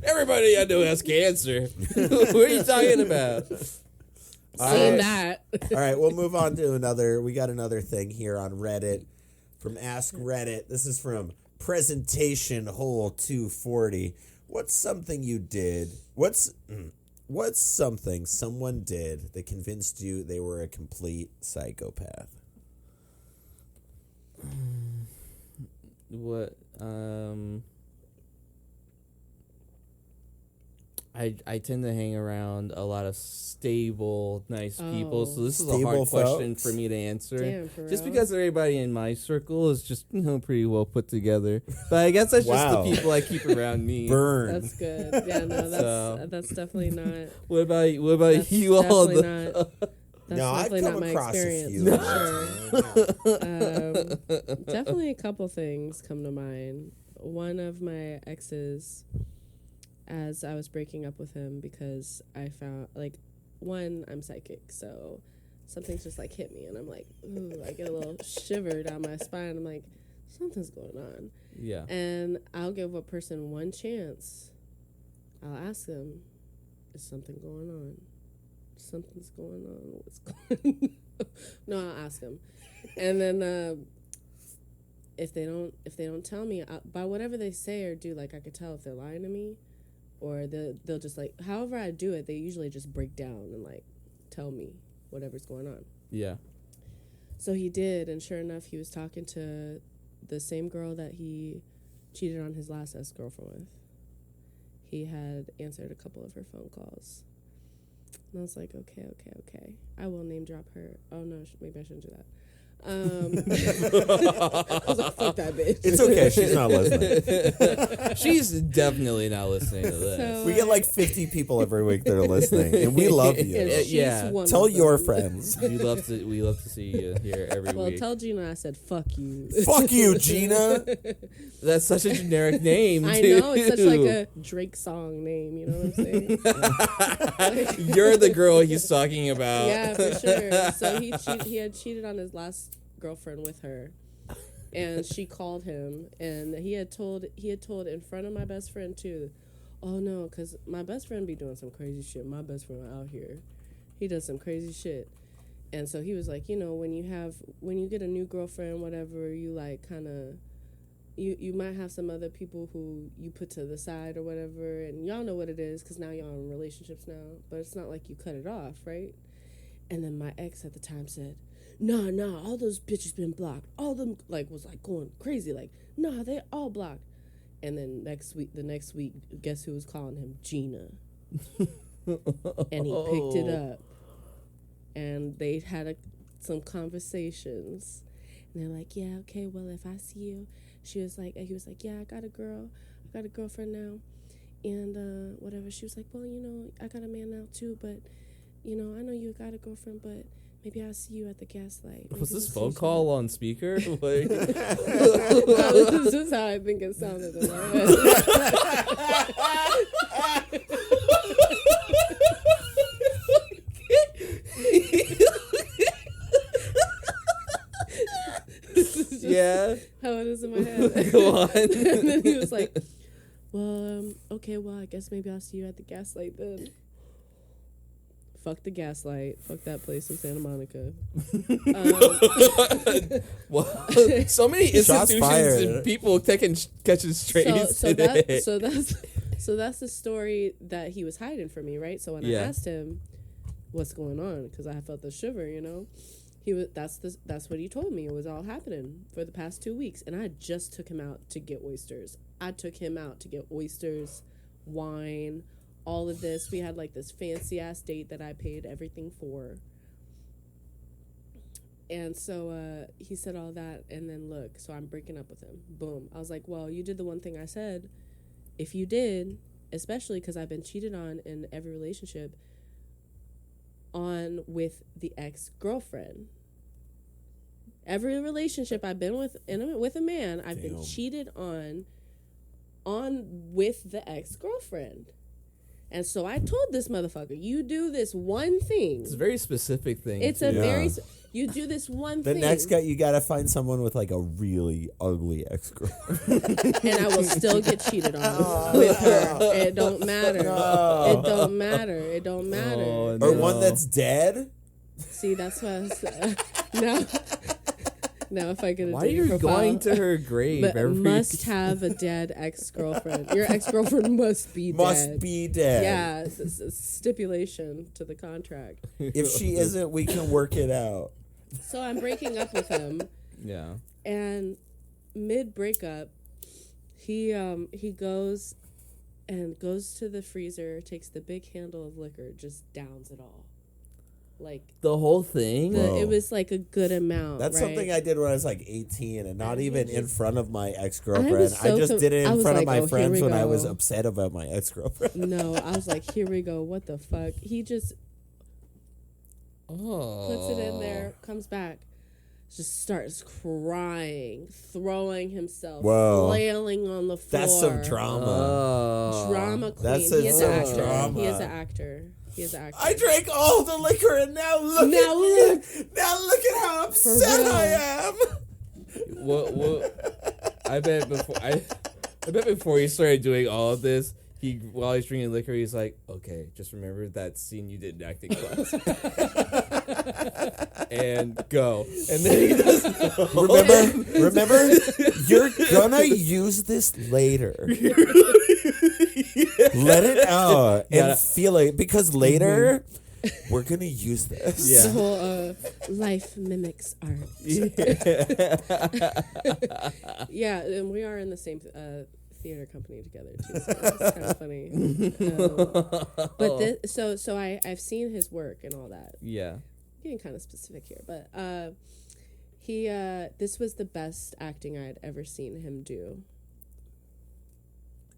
Everybody I know has cancer. What are you talking about? Seen that. All right, we'll move on to another. We got another thing here on Reddit from Ask Reddit. This is from Presentation Hole 240. What's something you did? What's something someone did that convinced you they were a complete psychopath? What? I tend to hang around a lot of stable, nice people, so this is a hard question for me to answer. Damn, for just real? because everybody in my circle is just pretty well put together. But I guess that's just the people I keep around me. Burn. That's good. Yeah, no, that's definitely not. What about you all? That's I've definitely come not my across experience. a few. Definitely a couple things come to mind. One of my exes, as I was breaking up with him, because I found, like, one, I'm psychic, so something's just, like, hit me, and I'm like, ooh, I get a little shiver down my spine. I'm like, something's going on. Yeah. And I'll give a person one chance. I'll ask them, is something going on? Something's going on. What's going on? No, I'll ask them. And then if they don't tell me, by whatever they say or do, like, I could tell if they're lying to me, or they'll just, like, however I do it, they usually just break down and, like, tell me whatever's going on. Yeah. So he did, and sure enough, he was talking to the same girl that he cheated on his last ex-girlfriend with. He had answered a couple of her phone calls. And I was like, okay. I will name drop her. Oh, no, maybe I shouldn't do that. I was like, fuck that bitch. It's okay. She's not listening. She's definitely not listening to this. So, We get like 50 people every week that are listening, and we love you. and she's Yeah. one Tell of your them. friends. We love to see you here every Well, week. tell Gina I said, fuck you. Fuck you, Gina. That's such a generic name. I too. know, it's such like a Drake song name, you know what I'm saying? You're the girl he's talking about. Yeah, for sure. So he had cheated on his last girlfriend with her, and she called him, and he had told in front of my best friend too. Oh no, because my best friend be doing some crazy shit. My best friend out here, he does some crazy shit, and so he was like, you know, when you get a new girlfriend, whatever, you like kind of. You might have some other people who you put to the side or whatever, and y'all know what it is because now y'all in relationships now, but it's not like you cut it off, right? And then my ex at the time said, nah, all those bitches been blocked. All of them, like, was, like, going crazy, like, nah, they all blocked. And then the next week, guess who was calling him? Gina. And he picked it up. And they had some conversations. And they're like, yeah, okay, well, if I see you. He was like, yeah, I got a girlfriend now. And whatever. She was like, well, you know, I got a man now, too, but, you know, I know you got a girlfriend, but maybe I'll see you at the gaslight. Was this phone call on speaker? Like... No, this is how I think it sounded in my head. Yeah. How it is in my head. Go on. And then he was like, well, okay, well, I guess maybe I'll see you at the gaslight then. Fuck the gaslight. Fuck that place in Santa Monica. Well, so many institutions and people catching strays today. So So that's the story that he was hiding from me, right? So when I asked him what's going on, because I felt the shiver, you know, that's what he told me. It was all happening for the past 2 weeks, and I just took him out to get oysters. I took him out to get oysters, wine, all of this. We had like this fancy ass date that I paid everything for. And so he said all that, and then look, so I'm breaking up with him. Boom. I was like, well, you did the one thing I said. If you did, especially because I've been cheated on in every relationship, on with the ex-girlfriend. Every relationship I've been with with a man, I've been cheated on with the ex-girlfriend. And so I told this motherfucker, you do this one thing. It's a very specific thing. It's you do this one thing. The next guy, you gotta find someone with like a really ugly ex-girlfriend. And I will still get cheated on with her. It don't matter. No. It don't matter. It don't matter. Oh, Or one that's dead. See, that's what I was, now if I get a Why are you profile, going to her grave? but every must have a dead ex-girlfriend. Your ex-girlfriend must be dead. Must be dead. Yeah, it's a stipulation to the contract. If she isn't, we can work it out. So I'm breaking up with him. Yeah. And mid-breakup, he goes to the freezer, takes the big handle of liquor, just downs it all. Like The whole thing? it was like a good amount. That's right? something I did when I was like 18, and not And he even in just- front of my I ex-girlfriend. was I so just did it I in was front like, of my oh, here friends we when I was go. upset about my ex-girlfriend. No, I was like, here we go. What the fuck? He just Oh. puts it in there, comes back, just starts crying, throwing himself, Whoa. flailing on the floor. That's some drama. Oh. Drama queen. That's He is some an actor. drama. He is an actor. He is an actor. I drank all the liquor, and now look Now at me. look. Now look at how upset real. I am. What I bet before he started doing all of this, while he's drinking liquor, he's like, okay, just remember that scene you did in acting class. And go. And then he does Remember, you're gonna use this later. Let it out and feel it, because later we're gonna use this. Yeah. The whole life mimics art. Yeah, and we are in the same theater company together too. So it's kind of funny. But so I've seen his work and all that. Yeah. Getting kind of specific here, but this was the best acting I'd ever seen him do.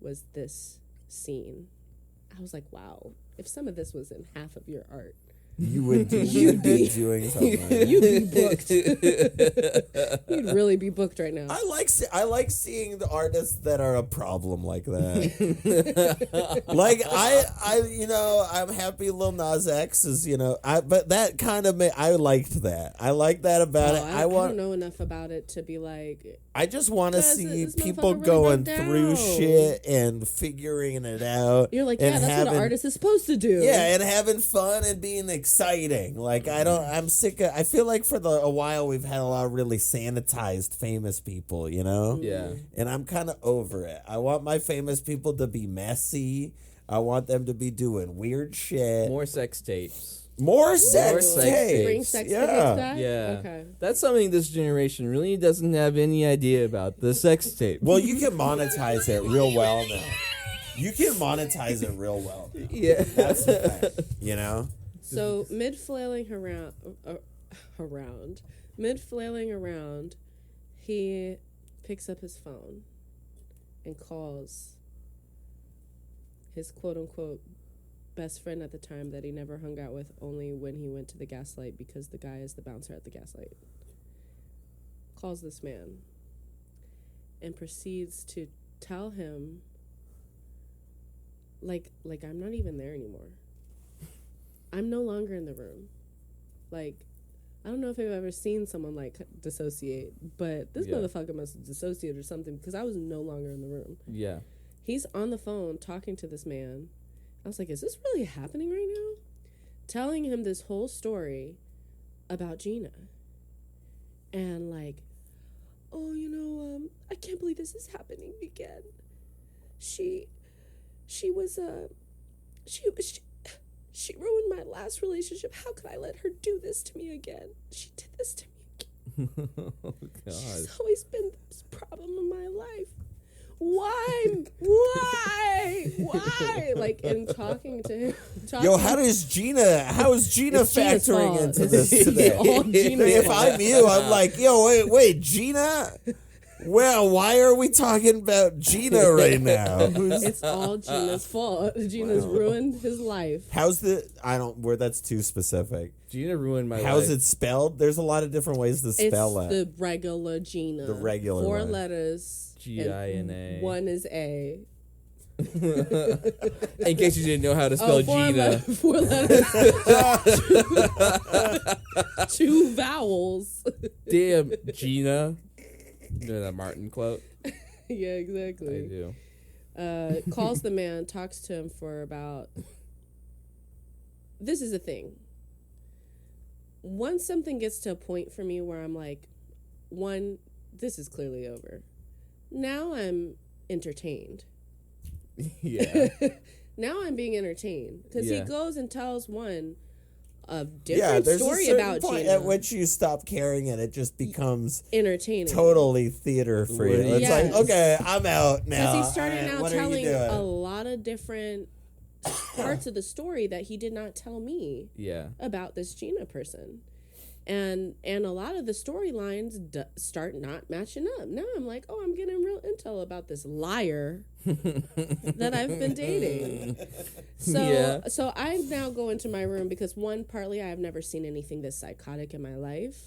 Was this scene? I was like, wow, if some of this was in half of your art, You'd be doing something. you'd be booked. You'd really be booked right now. I like seeing the artists that are a problem like that. Like I'm happy Lil Nas X is, but that kind of I liked that. I like that about it. I don't know enough about it to be like. I just want to see this people motherfucker really going broke through down. shit and figuring it out. You're like, and yeah, that's what an artist is supposed to do. Yeah, and having fun and being exciting. Like I'm sick of. I feel like for a while we've had a lot of really sanitized famous people, Yeah. And I'm kind of over it. I want my famous people to be messy. I want them to be doing weird shit. More sex tapes. More sex sex tapes. Bring sex yeah. tapes back? Yeah. Okay. That's something this generation really doesn't have any idea about. The sex tape. Well, you can monetize it real well now. You can monetize it real well now. Yeah. That's the fact, So mid flailing around, he picks up his phone and calls his quote unquote best friend at the time that he never hung out with, only when he went to the Gaslight because the guy is the bouncer at the Gaslight. Calls this man and proceeds to tell him like I'm not even there anymore. I'm no longer in the room. Like, I don't know if I've ever seen someone like dissociate, but this motherfucker must have dissociated or something, because I was no longer in the room. Yeah. He's on the phone talking to this man. I was like, is this really happening right now? Telling him this whole story about Gina. And like, oh, I can't believe this is happening again. She she was she ruined my last relationship. How could I let her do this to me again? She did this to me again. Oh, God. She's always been this problem in my life. Why? Like, in talking to him. Yo, how is Gina factoring into this today? All Gina's If fault. I'm you, I'm like, yo, wait, Gina? Well, why are we talking about Gina right now? It's all Gina's fault. Gina's ruined his life. That's too specific. Gina ruined my life. How's it spelled? There's a lot of different ways to spell It's it. the regular Gina. The regular 4 one. letters. G-I-N-A. 1 is A. In case you didn't know how to spell Gina. 4 letters. 2 vowels. Damn, Gina. You know that Martin quote? Yeah, exactly. I do. Calls the man, talks to him for about... This is the thing. Once something gets to a point for me where I'm like, 1, this is clearly over. Now I'm entertained. Yeah. Now I'm being entertained. Because he goes and tells one a Yeah, different there's story a certain about point Gina. at which you stop caring and it just becomes Entertaining. totally theater for you. It's Yes. like, okay, I'm out now. Because he started All right, now what are you telling doing? a lot of different parts of the story that he did not tell me Yeah. about this Gina person. And a lot of the storylines start not matching up. Now I'm like, oh, I'm getting real intel about this liar that I've been dating. So I now go into my room because partly I have never seen anything this psychotic in my life.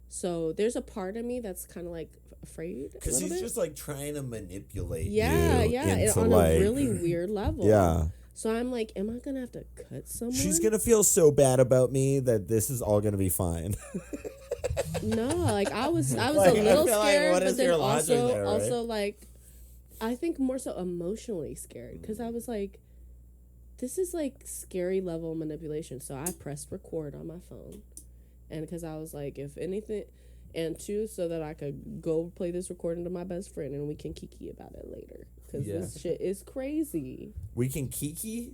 So there's a part of me that's kind of like afraid. Because he's just like trying to manipulate you. Yeah, into on like, a really weird level. Yeah. So I'm like, am I gonna have to cut someone? She's gonna feel so bad about me that this is all gonna be fine. No, like I was Like, a I little feel like, scared, what but is then your logic there, right? also like, I think more so emotionally scared because I was like, this is like scary level manipulation. So I pressed record on my phone, and because I was like, if anything, and 2, so that I could go play this recording to my best friend and we can kiki about it later because this shit is crazy. We can kiki?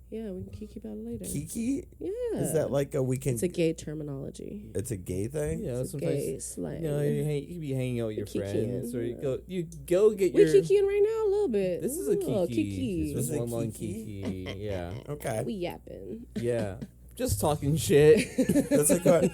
Yeah, we can kiki about it later. Kiki? Yeah. Is that like a we can... It's a gay terminology. It's a gay thing? Yeah, It's sometimes gay slang. you be hanging out with your Kikiing, friends, or you yeah. go get We're your. kikiing right now a little bit. This is a little kiki. This is a one long kiki? kiki. Yeah, Okay. We yapping. yeah. Just talking shit. That's like it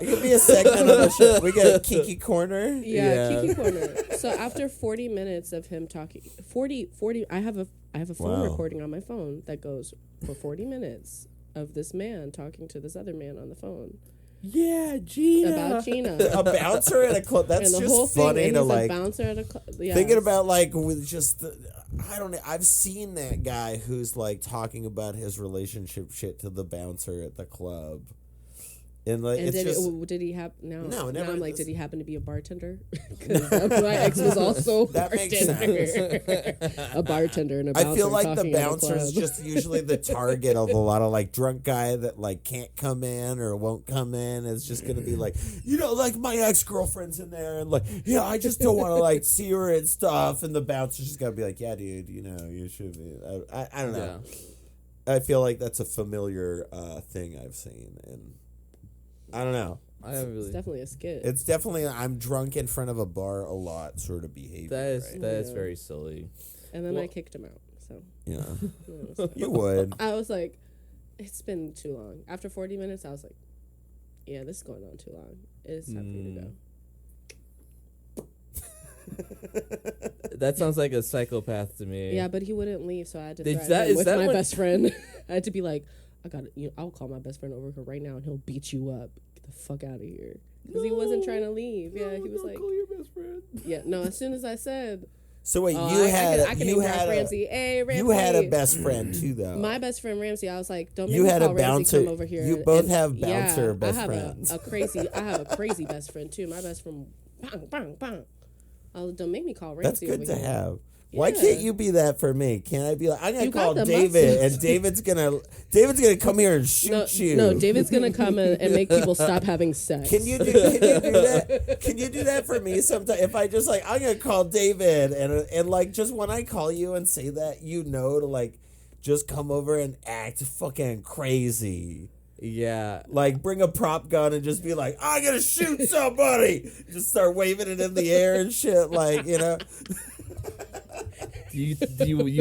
could be a segment of the show. We get a Kiki Corner. Yeah, Yeah. Kiki Corner. So after 40 minutes of him talking, 40, I have a phone Wow. recording on my phone that goes for 40 minutes of this man talking to this other man on the phone Yeah, Gina. about Gina. A bouncer at a club. That's And the whole just thing, funny and to he's a like bouncer at a club. Yeah. thinking about like with just I don't know. I've seen that guy who's like talking about his relationship shit to the bouncer at the club. And like And it's just did he have No, Now never- I'm like, did he happen to be a bartender? Because my ex was also That makes a bartender and a bouncer. I feel like the talking at a bouncer is club. just usually the target of a lot of like drunk guy that like can't come in or won't come in. It's just gonna be like, like my ex-girlfriend's in there and like, yeah, I just don't want to like see her and stuff. And the bouncer's just gotta be like, yeah, dude, you should be. I don't know. Yeah. I feel like that's a familiar thing I've seen, and I don't know. I haven't really. It's definitely a skit. It's definitely I'm drunk in front of a bar a lot sort of behavior. That is Yeah. very silly. And then Well- I kicked him out. So Yeah, you would. I was like, it's been too long. After 40 minutes, I was like, yeah, this is going on too long. It's time for you to go. That sounds like a psychopath to me. Yeah, but he wouldn't leave, so I had to Is threaten that- him is with that my what- best friend. I had to be like, I'll call my best friend over here right now, and he'll beat you up. Get the fuck out of here. Because he wasn't trying to leave. Yeah, he was like, call your best friend. yeah, no. As soon as I said, So wait, oh, you I had can you name had drop a, Ramsey. Hey, Ramsey. you had a best friend too, though. My best friend Ramsey, I was like, don't make You me had a call Ramsey, bouncer- come over here. you both And- have bouncer yeah, best I have friends. I have a crazy best friend too. My best friend, bang, bang, bang. I was, don't make me call That's Ramsey good over to here. have. Why can't you be that for me? Can't I be like, I'm gonna call David, and David's gonna come here and shoot you? No, David's gonna come and make people stop having sex. Can you do that? Can you do that for me sometime? If I just like, I'm gonna call David, and like, just when I call you and say that, to like, just come over and act fucking crazy. Yeah. Like, bring a prop gun and just be like, I'm gonna shoot somebody. Just start waving it in the air and shit, like, you know. You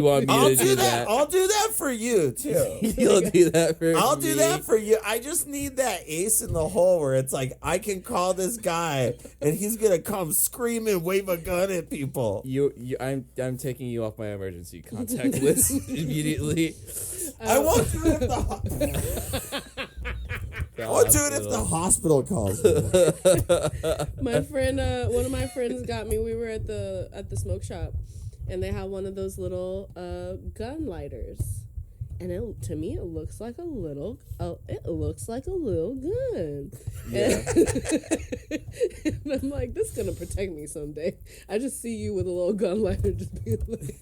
want me to do that? I'll do that for you too. You'll do that for me. I'll do that for you. I just need that ace in the hole where it's like, I can call this guy and he's gonna come screaming, wave a gun at people. I'm taking you off my emergency contact list immediately. I won't do it if the hospital calls me. My friend, one of my friends got me. We were at the smoke shop, and they have one of those little gun lighters, and to me it looks like a little gun. Yeah. And I'm like, this is gonna protect me someday. I just see you with a little gun lighter, just being like,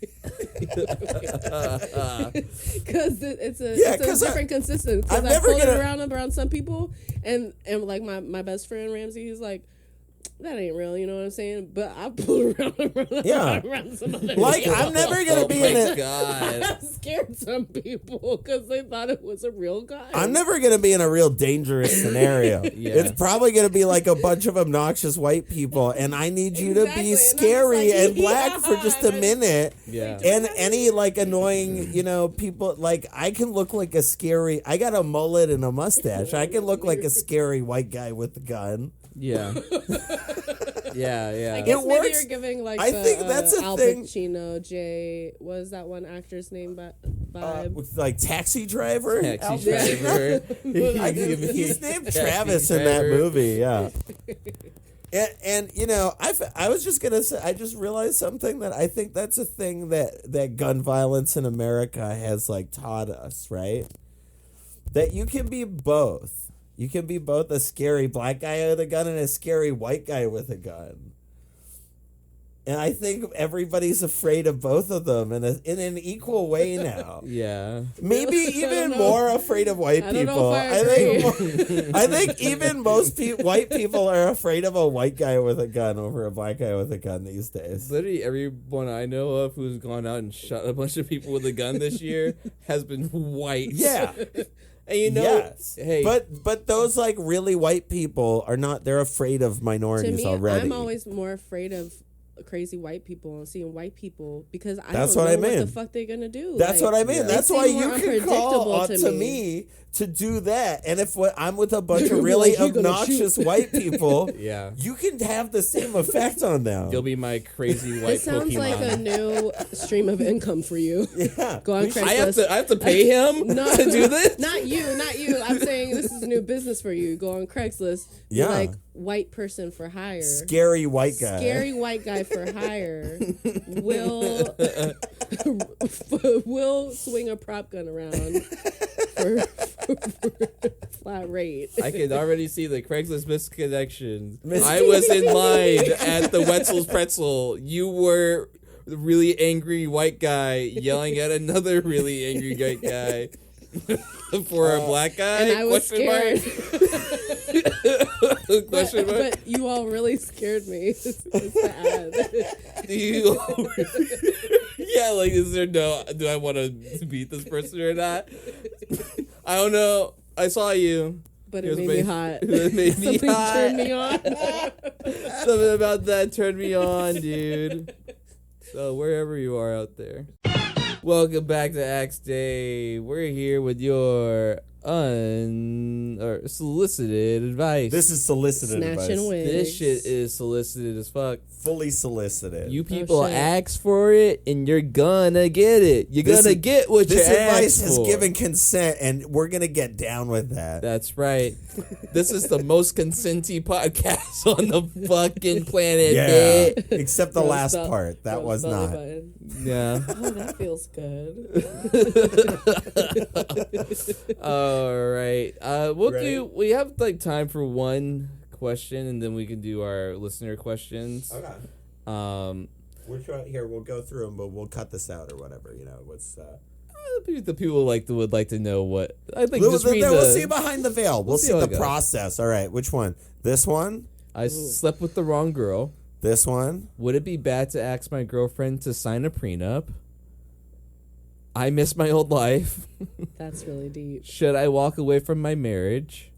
because it's a different consistency. Because I pulled it around some people, and like my best friend Ramsey, he's like, that ain't real, you know what I'm saying? But I pulled around some other like, people. I'm never going to be in it. God. I scared some people because they thought it was a real guy. I'm never going to be in a real dangerous scenario. Yeah. It's probably going to be like a bunch of obnoxious white people, and I need you to be scary and black for just a minute. Yeah. And any, like, annoying, you know, people, like, I can look like a scary, I got a mullet and a mustache. I can look like a scary white guy with a gun. Yeah. Yeah. I guess It maybe works. you're giving like I think that's a Al thing. Pacino, what is that one actor's name? Vibe. With, like, Taxi Driver? Taxi driver. He's named Travis in that movie, yeah. And you know, I was just going to say, I just realized something that I think that's a thing that gun violence in America has, like, taught us, right? That you can be both. You can be both a scary black guy with a gun and a scary white guy with a gun. And I think everybody's afraid of both of them in an equal way now. Yeah. Maybe even more afraid of white people. I think even most white people are afraid of a white guy with a gun over a black guy with a gun these days. Literally everyone I know of who's gone out and shot a bunch of people with a gun this year has been white. Yeah. And you know, yes. Hey, but those like really white people are not. They're afraid of minorities to me, already. I'm always more afraid of crazy white people and seeing white people because I That's don't what know I mean. what the fuck they're gonna do. That's what I mean. Yeah. That's why you can call on to me to do that. And if I'm with a bunch of really obnoxious white people, yeah, you can have the same effect on them. You'll be my crazy white Pokemon. It sounds like a new stream of income for you. Yeah. Go on Craigslist. I have to pay him to do this? Not you. I'm saying this is new business for you. Go on Craigslist. Yeah. Like white person for hire. Scary white guy. Scary white guy for hire. Will swing a prop gun around for flat rate. I can already see the Craigslist misconnection. I was in line at the Wetzel's Pretzel. You were the really angry white guy yelling at another really angry white guy for a black guy. And I was scared. But you all really scared me. It's bad. Yeah, like, do I want to beat this person or not? I don't know. I saw you. But it made me hot. It made me Something hot. turned me on. Something about that turned me on, dude. So wherever you are out there. Welcome back to Axe Day. We're here with your solicited advice. This is solicited advice. Snatching wigs. This shit is solicited as fuck. Fully solicited. You people ask for it, and you're gonna get it. You're gonna get what you ask for. This advice is given consent, and we're gonna get down with that. That's right. This is the most consenty podcast on the fucking planet. Yeah, bitch. except the last part. That was not. Button. Yeah. Oh, that feels good. All right. We have like time for one question, and then we can do our listener questions. Okay. Which one? Here, we'll go through them, but we'll cut this out or whatever. What's The people would like to know what I think. We'll see behind the veil. We'll see the process. All right, which one? This one? I slept with the wrong girl. This one? Would it be bad to ask my girlfriend to sign a prenup? I miss my old life. That's really deep. Should I walk away from my marriage?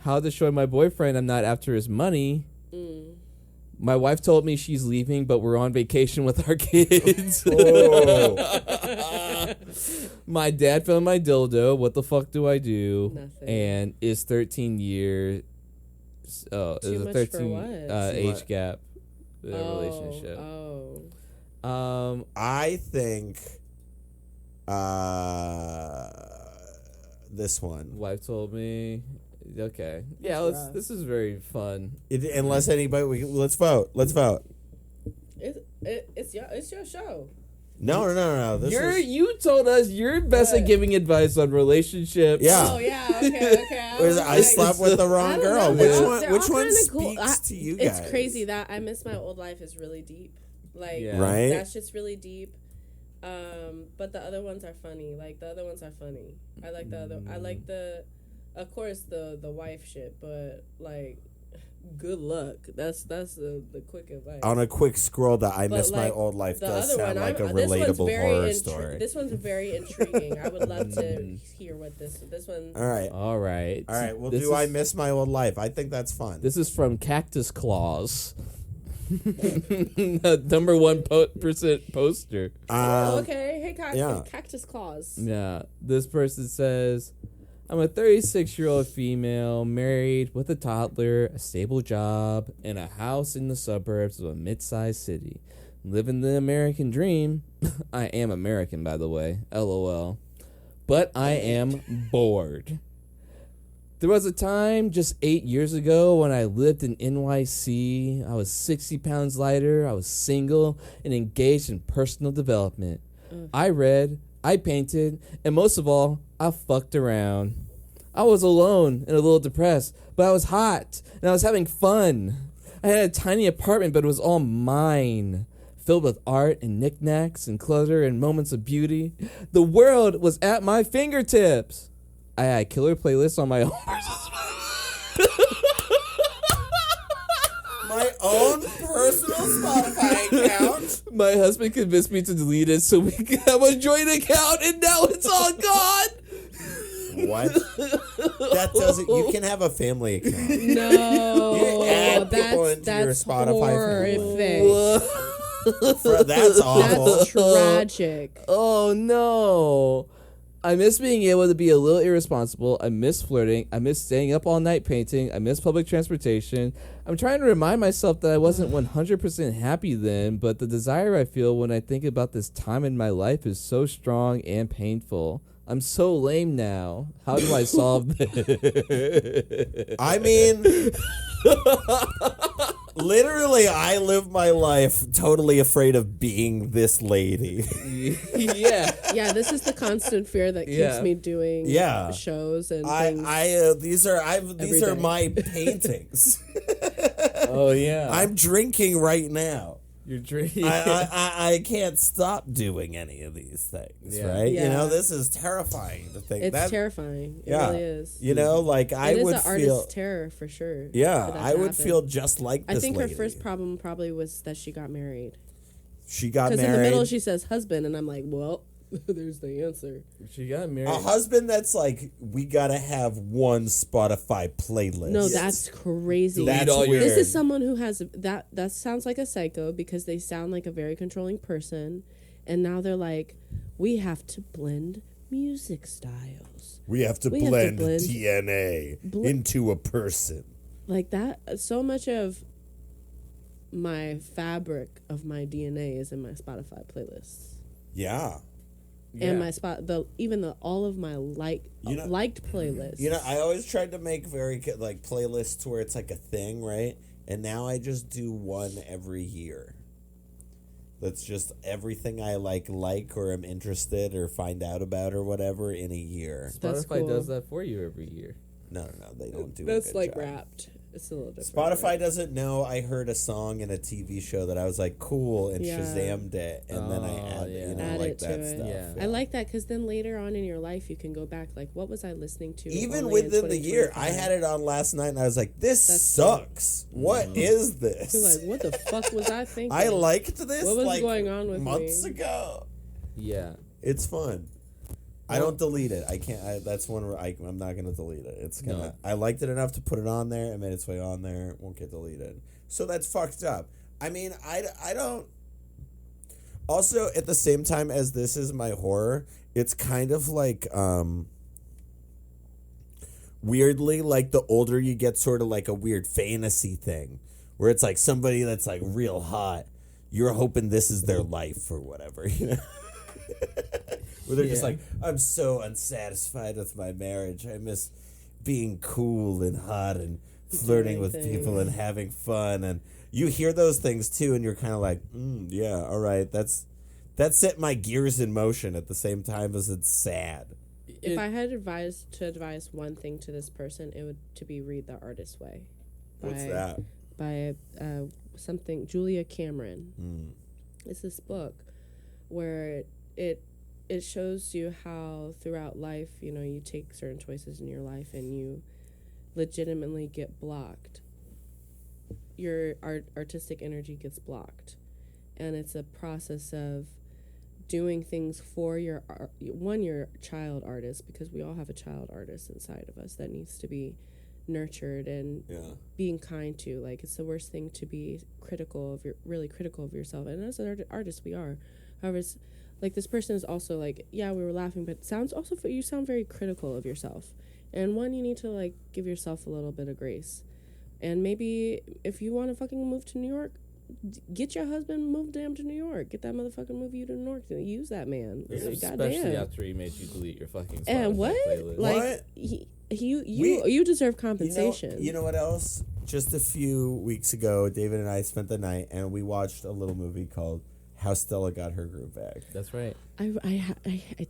How to show my boyfriend I'm not after his money? My wife told me she's leaving, but we're on vacation with our kids. My dad found my dildo. What the fuck do I do? Nothing. And is 13 years... Oh, Too is a much 13 for what? age gap relationship. I think this one. Wife told me. Okay. Yeah, this is very fun. Unless anybody, let's vote. Let's vote. It's your show. No. You told us you're best at giving advice on relationships. Yeah. Oh yeah. Okay. I slept with the wrong girl. Which one speaks to you guys? It's crazy that I Miss My Old Life is really deep. Right? That's just really deep. But the other ones are funny. I like the other. I like of course the wife shit, but good luck. That's the quick advice. On a quick scroll, that I Miss My Old Life does sound like a relatable horror story. This one's very intriguing. I would love to hear what this one. All right. Well, I Miss My Old Life? I think that's fun. This is from Cactus Claus. The number 1% poster. Okay. Hey, Cactus Claus. Yeah. This person says, I'm a 36-year-old female, married with a toddler, a stable job, and a house in the suburbs of a mid-sized city. Living the American dream. I am American, by the way. LOL. But I am bored. There was a time just 8 years ago when I lived in NYC. I was 60 pounds lighter. I was single and engaged in personal development. I read, I painted, and most of all, I fucked around. I was alone and a little depressed, but I was hot and I was having fun. I had a tiny apartment, but it was all mine, filled with art and knickknacks and clutter and moments of beauty. The world was at my fingertips. I had killer playlists on my own. My own personal Spotify account. My husband convinced me to delete it so we could have a joint account, and now it's all gone. What? That doesn't. You can have a family account. No, you add people into your Spotify horrific. That's awful. That's tragic. Oh no. I miss being able to be a little irresponsible. I miss flirting. I miss staying up all night painting. I miss public transportation. I'm trying to remind myself that I wasn't 100% happy then, but the desire I feel when I think about this time in my life is so strong and painful. I'm so lame now. How do I solve this? I mean, literally, I live my life totally afraid of being this lady. Yeah. Yeah, this is the constant fear that keeps me doing shows and things. These are my paintings. Oh yeah. I'm drinking right now. You're drinking. I can't stop doing any of these things, right? Yeah. This is terrifying to think. It's terrifying. It really is. I would feel. It is an artist's terror for sure. Yeah, I would feel just like this I think lady. her first problem probably was that she got married. She got married. Because in the middle she says husband, and I'm like, well, there's the answer. She got married. A husband that's like, we gotta have one Spotify playlist. No, that's crazy. That's weird. This is someone who has that sounds like a psycho because they sound like a very controlling person, and now they're like, we have to blend music styles. We have to blend DNA into a person. Like that. So much of my fabric of my DNA is in my Spotify playlists. Yeah. And my all of my liked playlists. I always tried to make very like playlists where it's like a thing, right? And now I just do one every year. That's just everything I like or am interested or find out about or whatever in a year. Spotify does that for you every year. No, they don't do. That's a good like job. Wrapped. It's a little different. Spotify doesn't know I heard a song in a TV show that I was like, cool, and Shazammed it, and then I add like that stuff. Yeah. I like that because then later on in your life, you can go back, like, what was I listening to? Even within the year, I had it on last night, and I was like, this sucks. What is this? You're like, what the fuck was I thinking? I liked this What was like going on with months me? ago. Yeah. It's fun. I don't delete it. I can't. That's one where I'm not gonna delete it. It's gonna. I liked it enough to put it on there. It made its way on there. It won't get deleted. So that's fucked up. I mean, I don't. Also, at the same time as this is my horror, it's kind of like weirdly like the older you get, sort of like a weird fantasy thing, where it's like somebody that's like real hot. You're hoping this is their life or whatever, you know. Where they're just like, I'm so unsatisfied with my marriage. I miss being cool and hot and flirting with people and having fun. And you hear those things too, and you're kind of like, yeah, all right, that's set my gears in motion at the same time as it's sad. If I had to advise one thing to this person, it would to be Read the Artist's Way. What's that? By something Julia Cameron. It's this book where it shows you how throughout life, you know, you take certain choices in your life and you legitimately get blocked. Your artistic energy gets blocked. And it's a process of doing things for your child artist, because we all have a child artist inside of us that needs to be nurtured and being kind to. Like, it's the worst thing to be really critical of yourself. And as an artist, we are. However, it's like this person is also like, yeah, we were laughing, but you sound very critical of yourself. And you need to like give yourself a little bit of grace. And maybe if you want to fucking move to New York, get your husband move to New York. Get that motherfucker move you to New York. Use that man. Especially after he made you delete your fucking Spotify and what? playlist. Like you deserve compensation. You know what else? Just a few weeks ago, David and I spent the night and we watched a little movie called How Stella Got Her Groove Back. That's right. I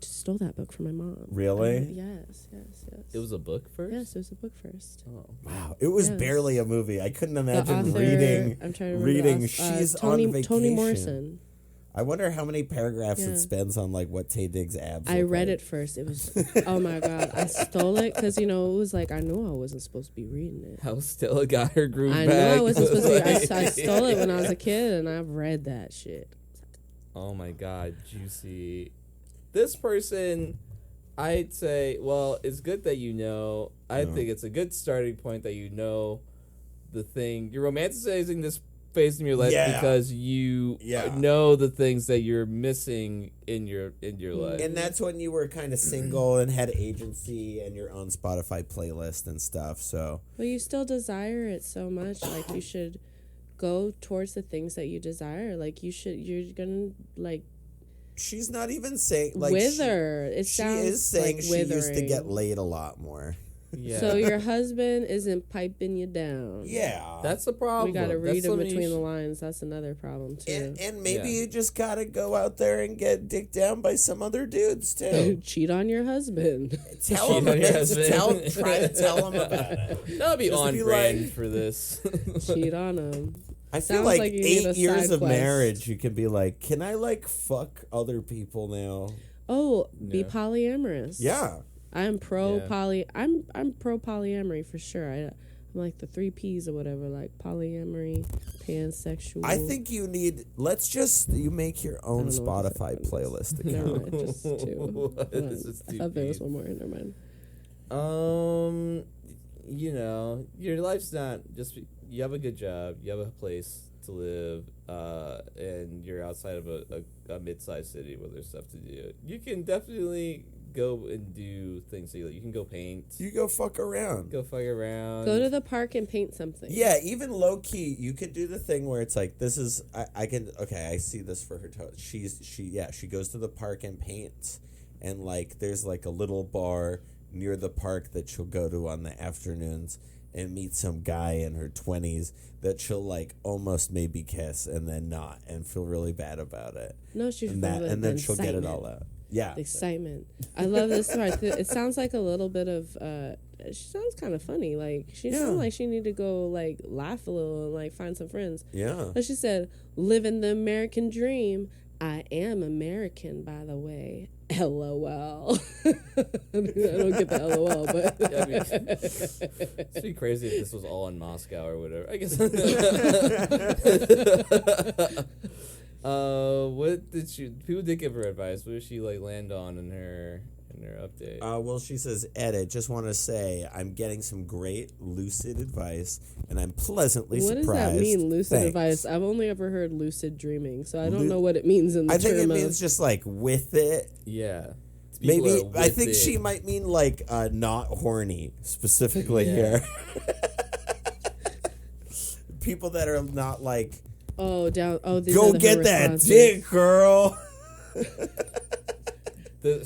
just stole that book from my mom. Really? Yes. It was a book first? Yes, it was a book first. Oh. Wow. It was barely a movie. I couldn't imagine author, reading. I'm trying to remember She's on vacation. Toni Morrison. I wonder how many paragraphs it spends on like what Tay Diggs' abs. I read it first. It was oh my god! I stole it because it was like I knew I wasn't supposed to be reading it. How Stella Got Her Groove Back. I knew I wasn't supposed to be. I stole it when I was a kid, and I've read that shit. Oh my god, juicy! This person, I'd say, well, it's good that you know. I think it's a good starting point that you know the thing. You're romanticizing this phase in your life because you know the things that you're missing in your life. And that's when you were kind of single and had agency and your own Spotify playlist and stuff. So, well, you still desire it so much. Like, you should go towards the things that you desire. Like, you're gonna like. She's not even saying like wither. She is saying like she used to get laid a lot more. Yeah. So your husband isn't piping you down. Yeah. That's the problem. We got to read in between the lines. That's another problem, too. And maybe you just got to go out there and get dicked down by some other dudes, too. Cheat on your husband. Try to tell him about it. That would be on brand for this. Cheat on him. I feel like 8 years of marriage, you can be like, can I, like, fuck other people now? Oh, be polyamorous. Yeah. I'm pro I'm pro polyamory for sure. I'm like the 3 P's or whatever, like polyamory, pansexual. I think you make your own Spotify playlist account. Never mind, just 2. This is I thought there was one more. Never mind. You know, your life's not just. You have a good job. You have a place to live, and you're outside of a mid-sized city where there's stuff to do. You can definitely go and do things that you like. You can go paint. You go fuck around. Go to the park and paint something. Yeah, even low key, you could do the thing where it's like, this is I see this for her. She goes to the park and paints, and like there's like a little bar near the park that she'll go to on the afternoons and meet some guy in her 20s that she'll like almost maybe kiss and then not and feel really bad about it. No, she's and then she'll get it all out. Yeah. The excitement. I love this part. It sounds like a little bit of she sounds kind of funny. Like, she sounds like she need to go, like, laugh a little and, like, find some friends. Yeah. But she said, living the American dream. I am American, by the way. LOL. I don't get the LOL, but Yeah, I mean, it'd be crazy if this was all in Moscow or whatever. I guess. What did she? People did give her advice. What did she like land on in her update? Well, she says, edit, just want to say I'm getting some great lucid advice, and I'm pleasantly surprised. What does that mean, lucid Thanks. advice? I've only ever heard lucid dreaming, so I don't know what it means in the I think term it means just like with it. Yeah. Maybe I think she might mean like not horny specifically here. People that are not like go get that dick, girl.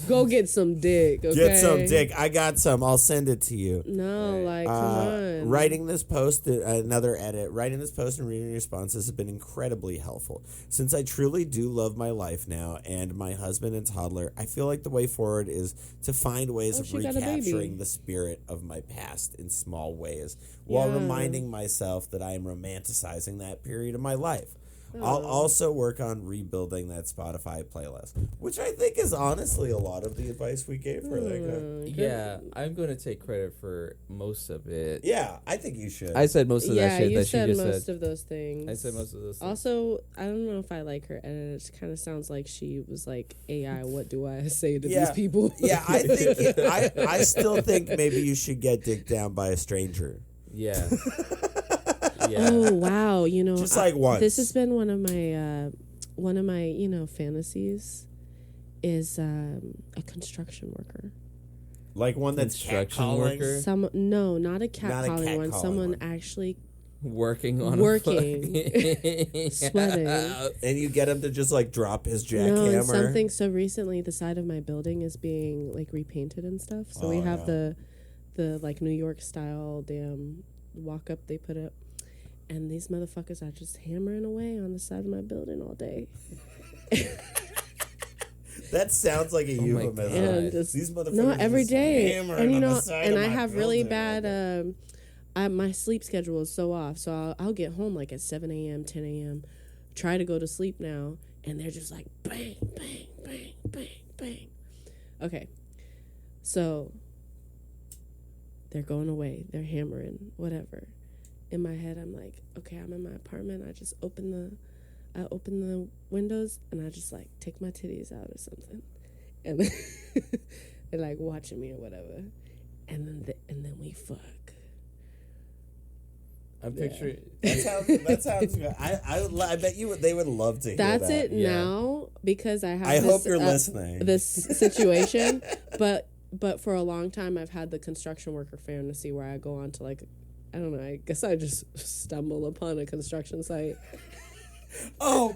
Go get some dick. Okay? Get some dick. I got some. I'll send it to you. No, like come on. Writing this post, another edit. Writing this post and reading responses have been incredibly helpful. Since I truly do love my life now and my husband and toddler, I feel like the way forward is to find ways of recapturing the spirit of my past in small ways, while reminding myself that I am romanticizing that period of my life. I'll also work on rebuilding that Spotify playlist, which I think is honestly a lot of the advice we gave her. Yeah, I'm going to take credit for most of it. Yeah, I think you should. I said most of that shit that she said just most said. of those things. I said most of those things. Also, I don't know if I like her edit. It kind of sounds like she was like, AI, what do I say to these people? Yeah, I think I still think maybe you should get dicked down by a stranger. Yeah. Oh wow! You know, just like once. This has been one of my fantasies. Is a construction worker. Like one that's construction worker. No, not a catcalling one. Someone one. actually working, sweating, and you get him to just like drop his jackhammer. No, something. So recently, the side of my building is being like repainted and stuff. So we have the like New York style damn walk up they put up. And these motherfuckers are just hammering away on the side of my building all day. That sounds like a euphemism. And these motherfuckers no, every day. And you know, and I have really building. bad. My sleep schedule is so off. So I'll get home like at 7 a.m., 10 a.m. Try to go to sleep now, and they're just like bang, bang, bang, bang, bang. Okay, so they're going away. They're hammering, whatever. In my head, I'm like, okay, I'm in my apartment. I just open the windows and I just like take my titties out or something, and then they're like watching me or whatever, and then we fuck. I'm picturing. That sounds good. I bet you they would love to hear that. That's it now because I have. I hope you're listening. This situation, but for a long time I've had the construction worker fantasy where I go on to like. I don't know. I guess I just stumble upon a construction site. Oh,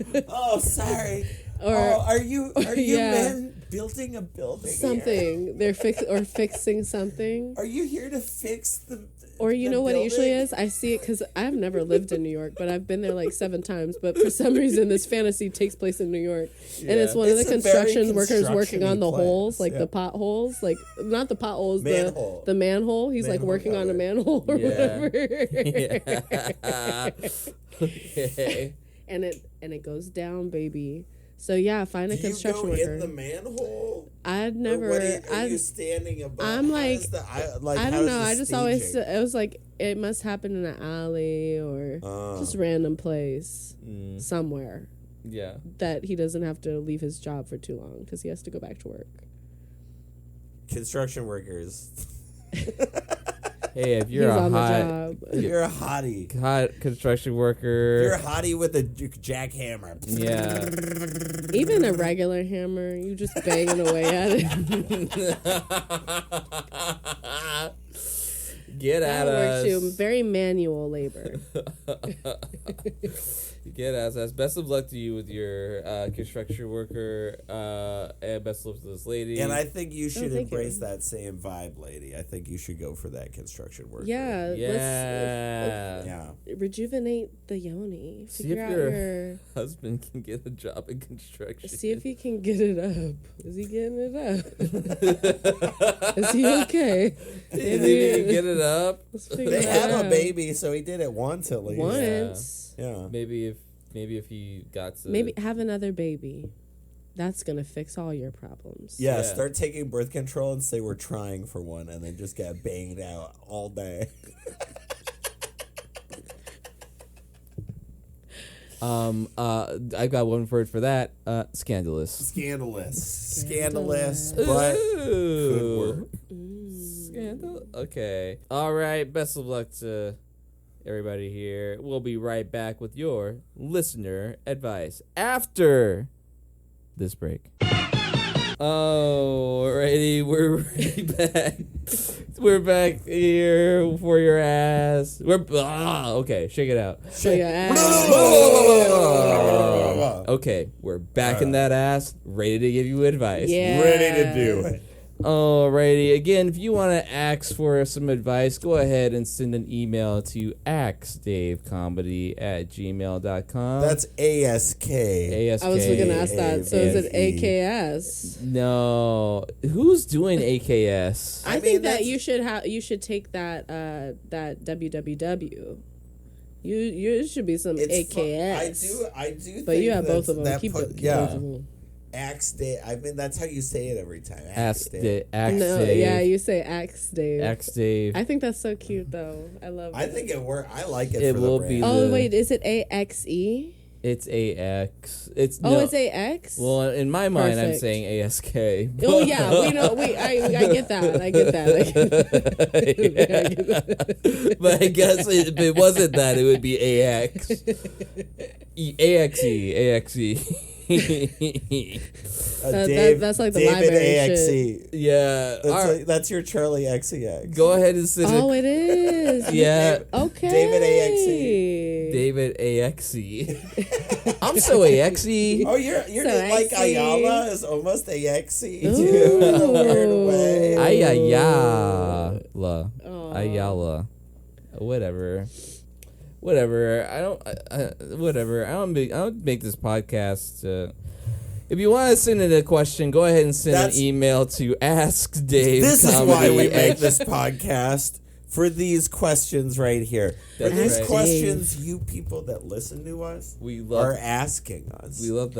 sorry. Or are you men building a building? Something here? they're fixing something. Are you here to fix the? Or you know what building? it usually is? I see it because I've never lived in New York, but I've been there like 7 times. But for some reason, this fantasy takes place in New York, and it's one of the construction workers working on the holes, like the potholes, like not the potholes, the manhole. He's like working on a manhole or whatever. Okay. And it goes down, baby. So yeah, find a construction worker. Do you go in the manhole? I'd never. Are you standing above? I'm like, I don't know. I just staging? always. It was like it must happen in an alley or just random place somewhere. Yeah. That he doesn't have to leave his job for too long because he has to go back to work. Construction workers. Hey, if you're He's a on hot, the job. You're a hottie. Hot construction worker. You're a hottie with a jackhammer. Yeah. Even a regular hammer, you just banging away at it. Get at us. Work too. Very manual labor. Get at us. Best of luck to you with your construction worker. And best of luck to this lady. And I think you should embrace that same vibe, lady. I think you should go for that construction worker. Yeah. Yeah. Let's rejuvenate the yoni. See if your husband can get a job in construction. See if he can get it up. Is he getting it up? Is he okay? Maybe he can get it up. They have a baby, so he did it once at least. Once. Yeah. Maybe if he got to maybe have another baby. That's gonna fix all your problems. Yeah, start taking birth control and say we're trying for one, and then just get banged out all day. I've got one word for that. Scandalous. Scandalous, but could work. Scandal. Okay. All right. Best of luck to everybody here. We'll be right back with your listener advice after this break. Alrighty, we're back. We're back here for your ass. Okay, shake it out. Shake your ass. Okay, we're back in that ass, ready to give you advice. Yeah. Ready to do it. Alrighty, again, if you want to ask for some advice, go ahead and send an email to axdavecomedy@gmail.com. That's ASK. ASK. I was going to ask that. So is it AKS? No. Who's doing AKS? I think that you should take that www. You should be some AKS. I do. But you have both of them. Keep both of them. Axe Dave. I mean, that's how you say it every time. Axe Dave. Yeah, you say Axe Dave. Axe Dave. I think that's so cute, though. I love it. I think it works. I like it. It for will the be. brand. Wait, is it AXE? It's AX. It's it's AX. Well, in my mind, I'm Perfect. saying ASK. Oh yeah, we know. I get that. I get that. But I guess if it wasn't that, it would be AX. AXE. That's like the David library AXE. shit. Yeah. That's your Charlie XEX. Go ahead and send Oh, it is. Yeah. Okay. David AXE. David AXE. I'm so AXE. Oh, you're So like XE. Ayala is almost AXE too. Ooh. In a weird way. Ayala. Aw. Ayala. Whatever. I don't make this podcast. If you want to send in a question, go ahead and send an email to AskDave. This is why we make this podcast. For these questions right here. For these right. questions you people that listen to us are asking us. We love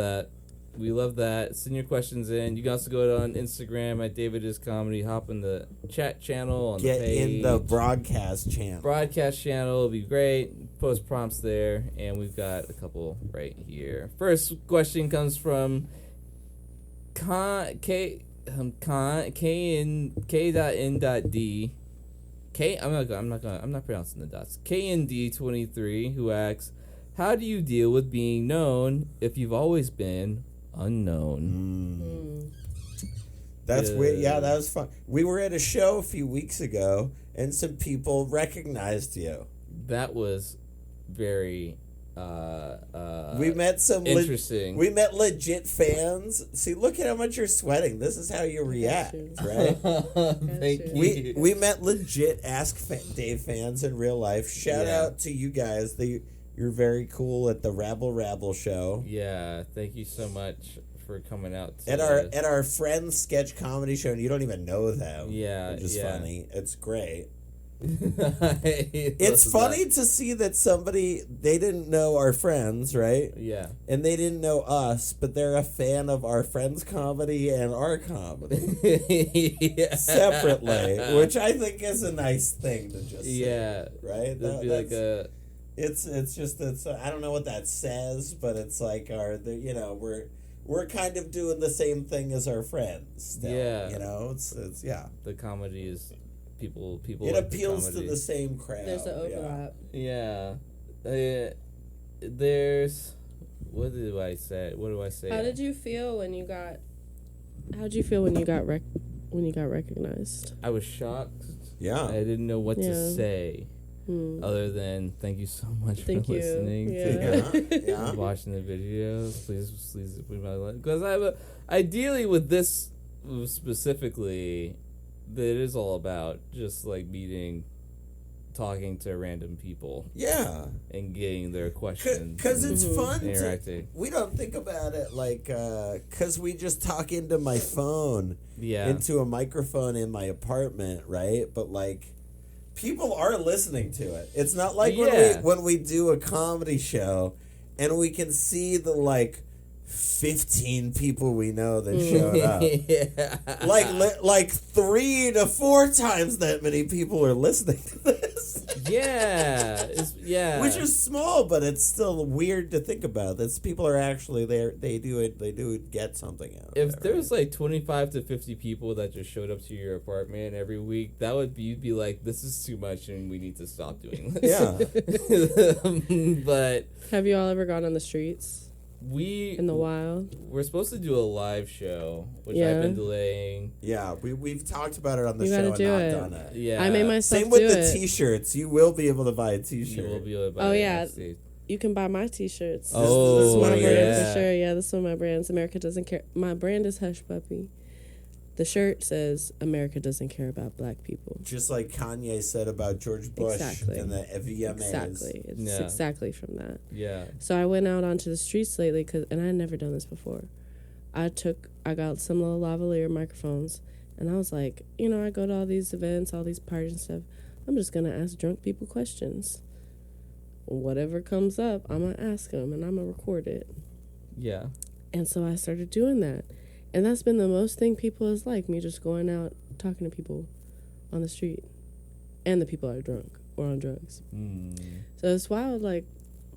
that. Send your questions in. You can also go on Instagram at David is Comedy. Hop in the chat channel on Get the page. in the broadcast channel. Broadcast channel will be great. Post prompts there, and we've got a couple right here. First question comes from K.N.D. I'm not pronouncing the dots. KND23, who asks, how do you deal with being known if you've always been unknown? That's weird. Yeah, that was fun. We were at a show a few weeks ago, and some people recognized you. That was very we met some interesting. We met legit fans. See, look at how much you're sweating. This is how you react, right? Thank you. We met legit Dave fans in real life. Shout out to you guys. You're very cool at the Rabble show. Yeah, thank you so much for coming out to At our friends sketch comedy show, and you don't even know them. Yeah, which is funny. It's great. It's funny to see that they didn't know our friends, right? Yeah. And they didn't know us, but they're a fan of our friends' comedy and our comedy separately, which I think is a nice thing to just say, right? It's I don't know what that says, but it's like we're kind of doing the same thing as our friends still, it's the comedy is people it appeals to the same crowd. There's an overlap. Yeah. There's what do I say? How did you feel when you got recognized? I was shocked. Yeah. I didn't know what to say. Other than thank you so much for listening to watching the videos. Please put my like, because ideally with this specifically, that it is all about just like meeting, talking to random people, and getting their questions because it's fun interacting. We don't think about it like because we just talk into my phone, into a microphone in my apartment, right? But like, people are listening to it. It's not like when we do a comedy show and we can see the like 15 people we know that showed up. Like 3 to 4 times that many people are listening to this. Which is small, but it's still weird to think about. That people are actually there. They do get something out of it. If there's like 25 to 50 people that just showed up to your apartment every week, that would you'd be like, this is too much and we need to stop doing this. Yeah. But have you all ever gone on the streets? In the wild? We're supposed to do a live show, which I've been delaying. Yeah, we've talked about it on the show and not done it. Yeah. I made myself Same with the t-shirts. You will be able to buy a t-shirt. You will be able to buy you can buy my t-shirts. Oh, this is my brand for sure. Yeah, this is one of my brands. America Doesn't Care. My brand is Hush Puppy. The shirt says America doesn't care about black people. Just like Kanye said about George Bush and the VMAs. Exactly. It's exactly from that. Yeah. So I went out onto the streets lately, and I had never done this before. I got some little lavalier microphones, and I was like, I go to all these events, all these parties and stuff. I'm just going to ask drunk people questions. Whatever comes up, I'm going to ask them, and I'm going to record it. Yeah. And so I started doing that. And that's been the most thing people is like, me just going out, talking to people on the street. And the people are drunk or on drugs. So it's wild, like...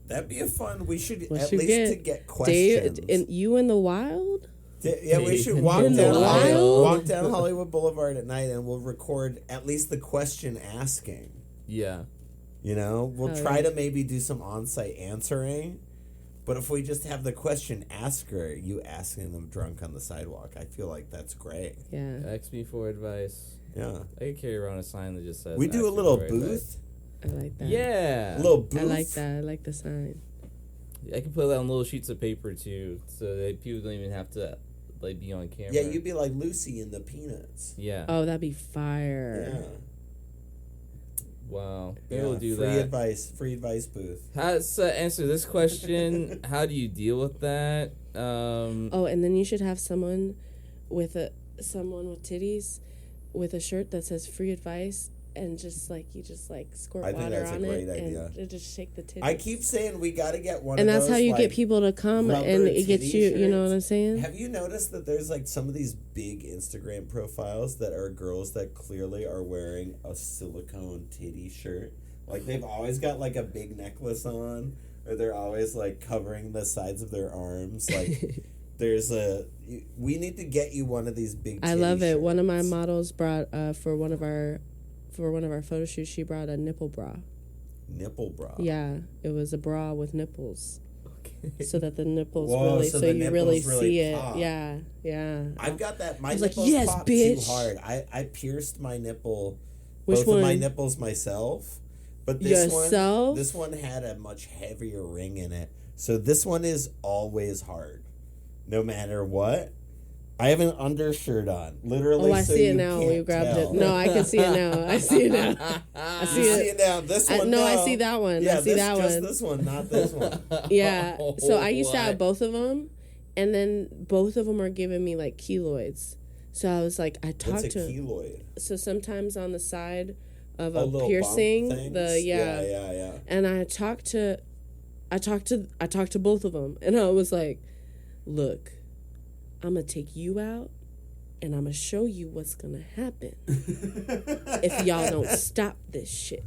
That'd be a fun... We should at least to get questions. Dave, and you in the wild? Yeah, we should walk down Hollywood Boulevard at night and we'll record at least the question asking. Yeah. We'll try to maybe do some on-site answering. But if we just have the question asker, you asking them drunk on the sidewalk, I feel like that's great. Yeah. Ask me for advice. Yeah. I could carry around a sign that just says... We do a little booth. I like that. Yeah. A little booth. I like that. I like the sign. I can put that on little sheets of paper, too, so that people don't even have to, like, be on camera. Yeah, you'd be like Lucy in the Peanuts. Yeah. Oh, that'd be fire. Yeah. Wow. Maybe we'll do free that. Free advice booth. How to answer this question, how do you deal with that? And then you should have someone with titties with a shirt that says free advice and just squirt water on it and just shake the titties. I keep saying we got to get one and of those. And that's how you get people to come and it gets you, shirts. You know what I'm saying? Have you noticed that there's like some of these big Instagram profiles that are girls that clearly are wearing a silicone titty shirt? Like they've always got like a big necklace on, or they're always like covering the sides of their arms. Like we need to get you one of these big titty I love it. shirts. One of my models brought for one of our photo shoots, she brought a nipple bra. Nipple bra? Yeah, it was a bra with nipples. Okay. So that the nipples you really see pop. it. Yeah, yeah. I've got that. My nipples like, yes, pop bitch. Too hard. I pierced my nipple, Which both one? of my nipples myself. But this one had a much heavier ring in it. So this one is always hard. No matter what. I have an undershirt on, literally. Oh, I see it now. We grabbed it. No, I can see it now. I see it now. I see it now. This one. No, I see that one. Yeah, I see that just one. This one, not this one. Yeah. So I used to have both of them, and then both of them are giving me like keloids. So I was like, What's a keloid? So sometimes on the side of a little piercing, bump yeah. And I talked to both of them, and I was like, look. I'm going to take you out, and I'm going to show you what's going to happen if y'all don't stop this shit.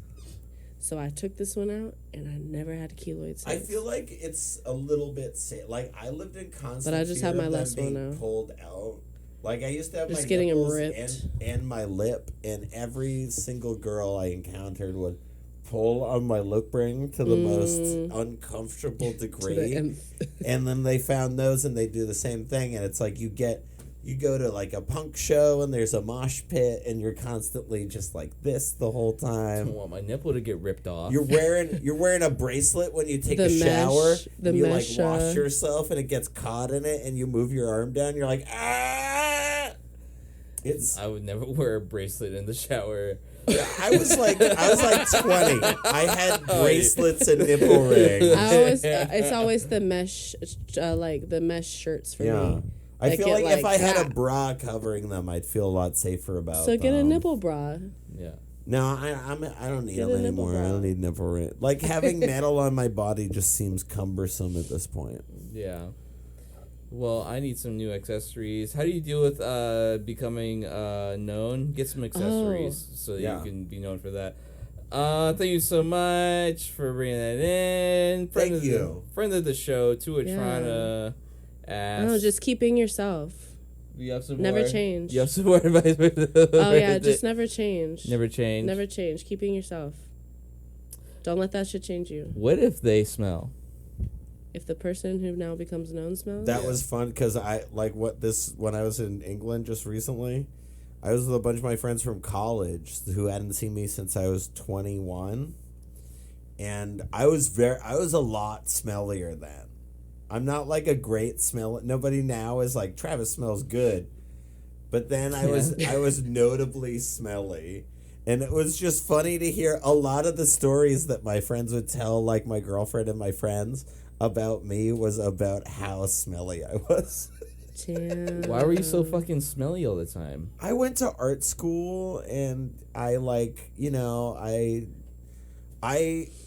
So I took this one out, and I never had a keloid since. I feel like it's a little bit safe. Like, I lived in constant but I just have my last one now. Pulled out. Like, I used to have just my getting nipples them ripped. And my lip, and every single girl I encountered would pull on my lip ring to the most uncomfortable degree. And then they found those and they do the same thing, and it's like you get you go to like a punk show and there's a mosh pit and you're constantly just like this the whole I time. don't want my nipple to get ripped off. You're wearing a bracelet when you take The a shower. the you mesh, like wash yourself and it gets caught in it and you move your arm down. You're like, ah. I would never wear a bracelet in the shower. I was like 20. I had bracelets and nipple rings. It's always the mesh, like the mesh shirts for me. I feel like if I had a bra covering them, I'd feel a lot safer about. So get a nipple bra. Yeah. No, I don't need them anymore. I don't need nipple ring. Like having metal on my body just seems cumbersome at this point. Yeah. Well, I need some new accessories. How do you deal with becoming known? Get some accessories so that you can be known for that. Thank you so much for bringing that in. Thank you. Friend of the show, Tuatrana. No, just keeping yourself. You have some never more? change. You have some more advice? Oh yeah, just never change. Never change. Never change. Keeping yourself. Don't let that shit change you. What if they smell? If the person who now becomes known smells. That was fun because when I was in England just recently, I was with a bunch of my friends from college who hadn't seen me since I was 21, and I was a lot smellier then. I'm not like a great smell. Nobody now is like Travis smells good, but then I was notably smelly, and it was just funny to hear a lot of the stories that my friends would tell, like my girlfriend and my friends, about me was about how smelly I was. Damn. Why were you so fucking smelly all the time? I went to art school and I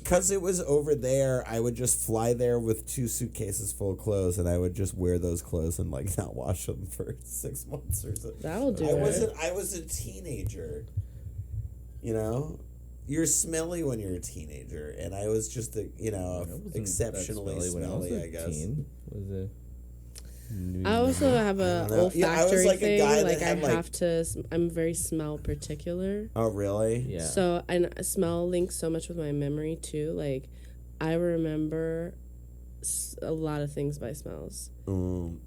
because it was over there, I would just fly there with 2 suitcases full of clothes and I would just wear those clothes and like not wash them for 6 months or so. That'll do I was a teenager, You're smelly when you're a teenager, and I was just exceptionally smelly, I guess. Was it? I also have a olfactory thing. I'm very smell particular. Oh, really? Yeah. So, and smell links so much with my memory too. Like, I remember a lot of things by smells.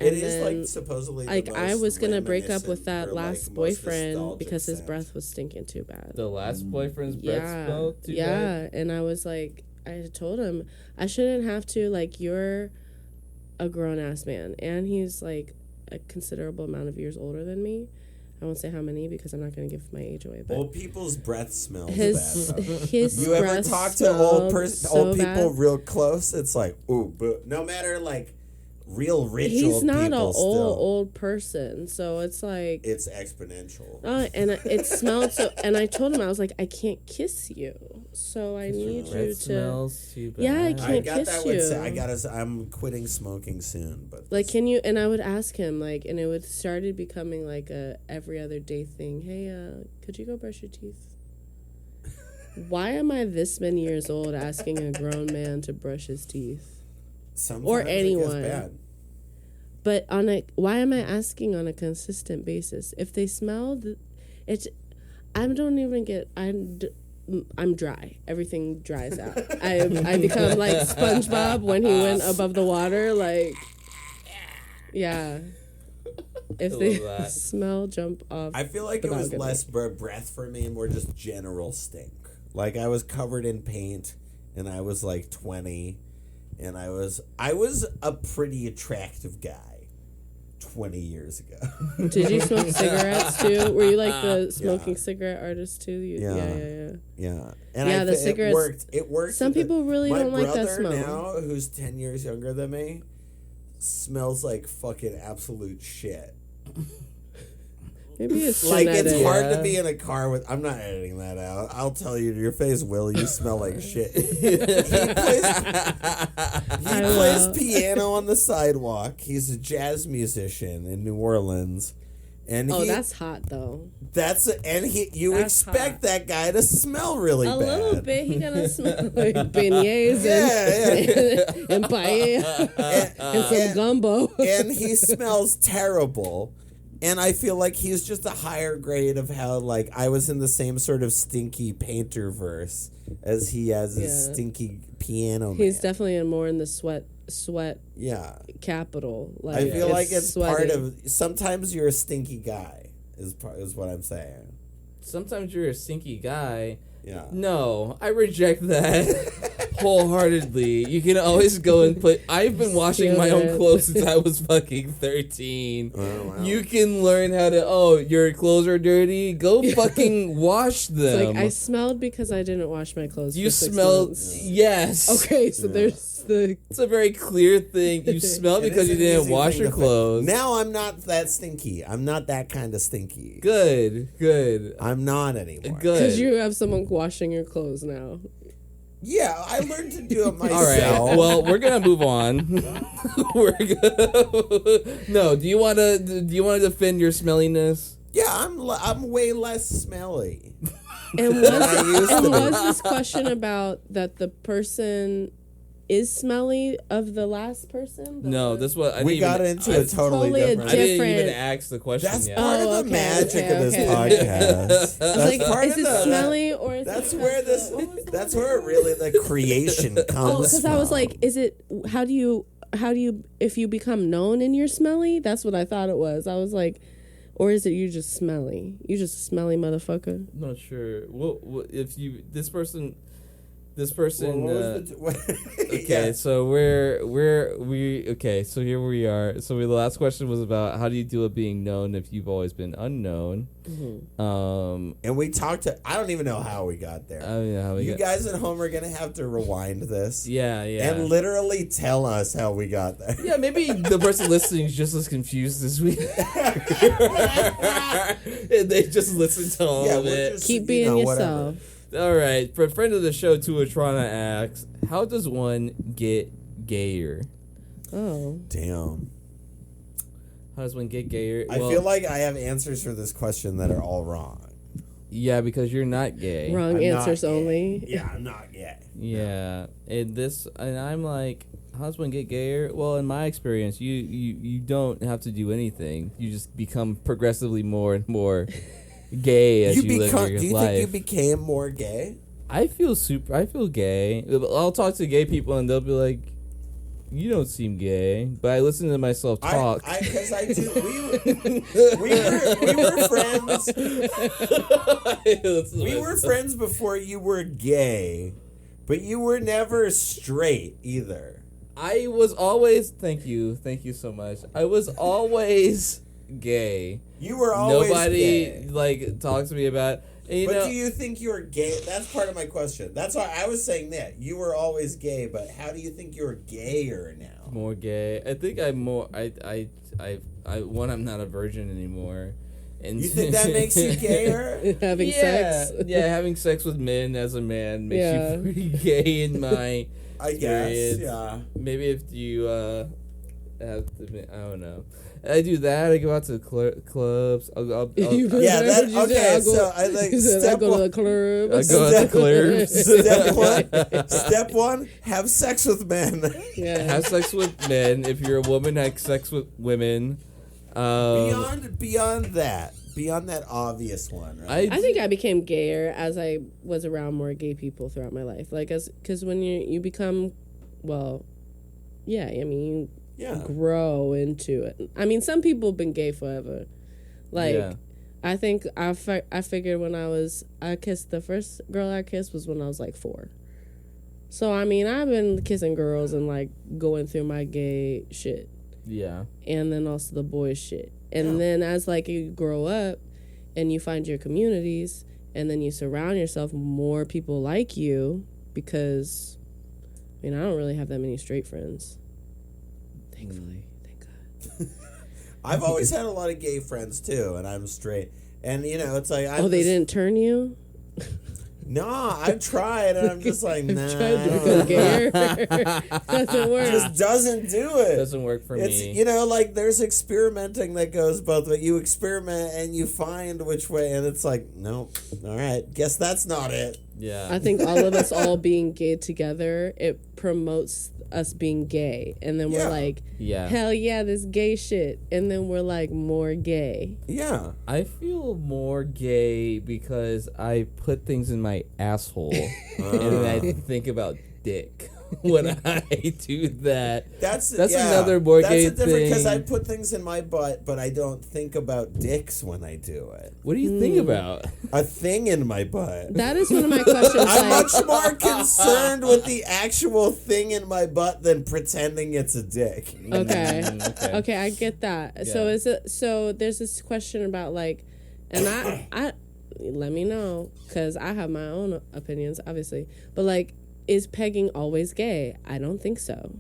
It is like supposedly like I was gonna break up with that last boyfriend because his breath was stinking too bad. The last boyfriend's breath smelled too bad? Yeah, and I was like, I told him I shouldn't have to. Like, you're a grown ass man, and he's like a considerable amount of years older than me. I won't say how many because I'm not going to give my age away. But old people's breath smells his you ever talk to old people real close? It's like, ooh, but no matter like real rich he's old people, not an still, old person, so it's like it's exponential. And it smelled so. And I told him, I was like, I can't kiss you, so I need you to. Smells too bad. Yeah, I can't kiss you. I'm quitting smoking soon, but like, can you? And I would ask him, like, and it started becoming like a every other day thing. Hey, could you go brush your teeth? Why am I this many years old asking a grown man to brush his teeth? Sometimes or anyone. It gets bad. But why am I asking on a consistent basis? If they smell, I'm dry. Everything dries out. I become like SpongeBob when he went above the water. Like, yeah. If they smell, jump off. I feel like it was less breath for me and more just general stink. Like, I was covered in paint, and I was like 20. And I was a pretty attractive guy 20 years ago. Did you smoke cigarettes too? Were you like the smoking cigarette artist too? Yeah. And the cigarettes. It worked. Some people really don't like that smell. My brother now, who's 10 years younger than me, smells like fucking absolute shit. Maybe it's like genetic. It's hard to be in a car with. I'm not editing that out. I'll tell you to your face, Will. You smell like shit. He plays piano on the sidewalk. He's a jazz musician in New Orleans, and that's hot though. You expect that guy to smell really bad. A little bit. He gonna smell like beignets and paella and some gumbo. And he smells terrible. And I feel like he's just a higher grade of how, like, I was in the same sort of stinky painter verse as he has a stinky piano man. He's definitely more in the sweat sweat Yeah. capital. Like, I feel like it's sweaty. part of. Sometimes you're a stinky guy. Is what I'm saying. Sometimes you're a stinky guy. Yeah. No, I reject that wholeheartedly. You can always go and put. I've been washing my own clothes since I was fucking 13. Oh, wow. You can learn how to. Oh, your clothes are dirty. Go fucking wash them. It's like I smelled because I didn't wash my clothes. You for 6 smelled. months. Yes. Okay, so there's the. It's a very clear thing. You smell because you didn't wash your clothes. Now I'm not that stinky. I'm not that kind of stinky. Good. I'm not anymore. Good. Because you have someone washing your clothes now. Yeah, I learned to do it myself. All right. Well, we're gonna move on. We're gonna. No. Do you want to defend your smelliness? Yeah, I'm way less smelly. And was this question about that the person is smelly of the last person? No, this was. We got into a totally different. I didn't even ask the question That's yet. part of the magic of this podcast. That's like, part is of it smelly or is That's it where this. That's where really the creation comes because from. I was like, is it? How do you? If you become known and you're smelly? That's what I thought it was. I was like, or is it you just smelly? You just a smelly motherfucker. I'm not sure. What if you this person? Okay, Yeah. so so here we are. So the last question was about how do you deal with being known if you've always been unknown. Mm-hmm. And we talked to. I don't even know how we got there. You guys at home are gonna have to rewind this. Yeah. And literally tell us how we got there. Yeah, maybe the person listening is just as confused as we and they just listen to all of it. Just, Keep being yourself. Whatever. All right, for a friend of the show, Tuatrana asks, how does one get gayer? Oh. Damn. How does one get gayer? I feel like I have answers for this question that are all wrong. Yeah, because you're not gay. Wrong answers only. Yeah, I'm not gay. Yeah, and I'm like, how does one get gayer? Well, in my experience, you don't have to do anything. You just become progressively more and more gay as you live your life. Do you think you became more gay? I feel gay. I'll talk to gay people and they'll be like, you don't seem gay. But I listen to myself talk. Because I do. We were friends. We were friends before you were gay, but you were never straight either. I was always, thank you so much. I was always gay. You were always Nobody gay. like talks to me about. And, do you think you're gay? That's part of my question. That's why I was saying that you were always gay, but how do you think you're gayer now? More gay. I think I'm more. I'm not a virgin anymore. And you think that makes you gayer? Having sex? Yeah, having sex with men as a man makes you pretty gay in my I experience. guess, yeah. Maybe if you have to, I don't know. I do that. I go out to clubs. I go to the club. I go out to clubs. Step one, have sex with men. Yeah. Have sex with men. If you're a woman, have sex with women. Beyond that obvious one, right? I think I became gayer as I was around more gay people throughout my life. Like, because when you become, you grow into it. I mean, some people have been gay forever. Like, I think I figured when the first girl I kissed was when I was like 4. So, I mean, I've been kissing girls and like going through my gay shit. Yeah. And then also the boys shit. And then as like you grow up and you find your communities and then you surround yourself with more people like you, because I don't really have that many straight friends. Thankfully. Thank God. I've always had a lot of gay friends too, and I'm straight. And it's like they didn't turn you? No, I've tried, and I'm just like, nah. Tried to become gayer. Doesn't work. It just doesn't do it. Doesn't work for me. Like there's experimenting that goes both ways. You experiment and you find which way, and it's like, nope. All right, guess that's not it. Yeah. I think all of us all being gay together, it promotes us being gay. And then we're like, hell yeah, this gay shit. And then we're like more gay. Yeah. I feel more gay because I put things in my asshole and I think about dick. when I do that. That's another more gay That's different because I thing. put things in my butt, but I don't think about dicks when I do it. What do you think about? A thing in my butt. That is one of my questions. I'm like, much more concerned with the actual thing in my butt than pretending it's a dick. okay, I get that. So Yeah. is it? So there's this question about like, and I let me know because I have my own opinions, obviously. But like, is pegging always gay? I don't think so.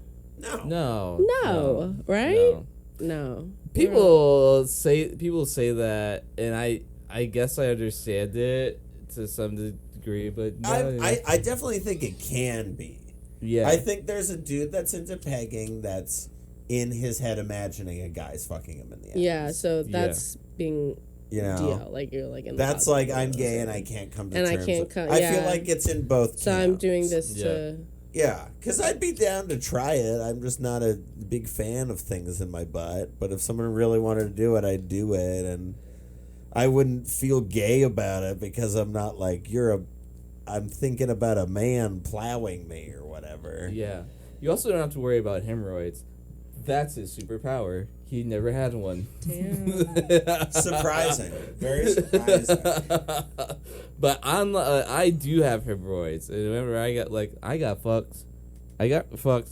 No. Right? No. People say that, and I guess I understand it to some degree, but no, I definitely think it can be. yeah, I think there's a dude that's into pegging that's in his head imagining a guy's fucking him in the ass. Yeah. So that's being. You know, Deal. Like you're like in the that's positive like I'm world. gay and I can't come to And terms. I can't with- come. I Yeah. feel like it's in both. So I'm camps. doing this to. Yeah, because I'd be down to try it. I'm just not a big fan of things in my butt. But if someone really wanted to do it, I'd do it, and I wouldn't feel gay about it because I'm not like I'm thinking about a man plowing me or whatever. yeah. You also don't have to worry about hemorrhoids. That's his superpower. He never had one. Damn. Surprising, very surprising. But I do have hemorrhoids. And remember, I got fucked. I got fucked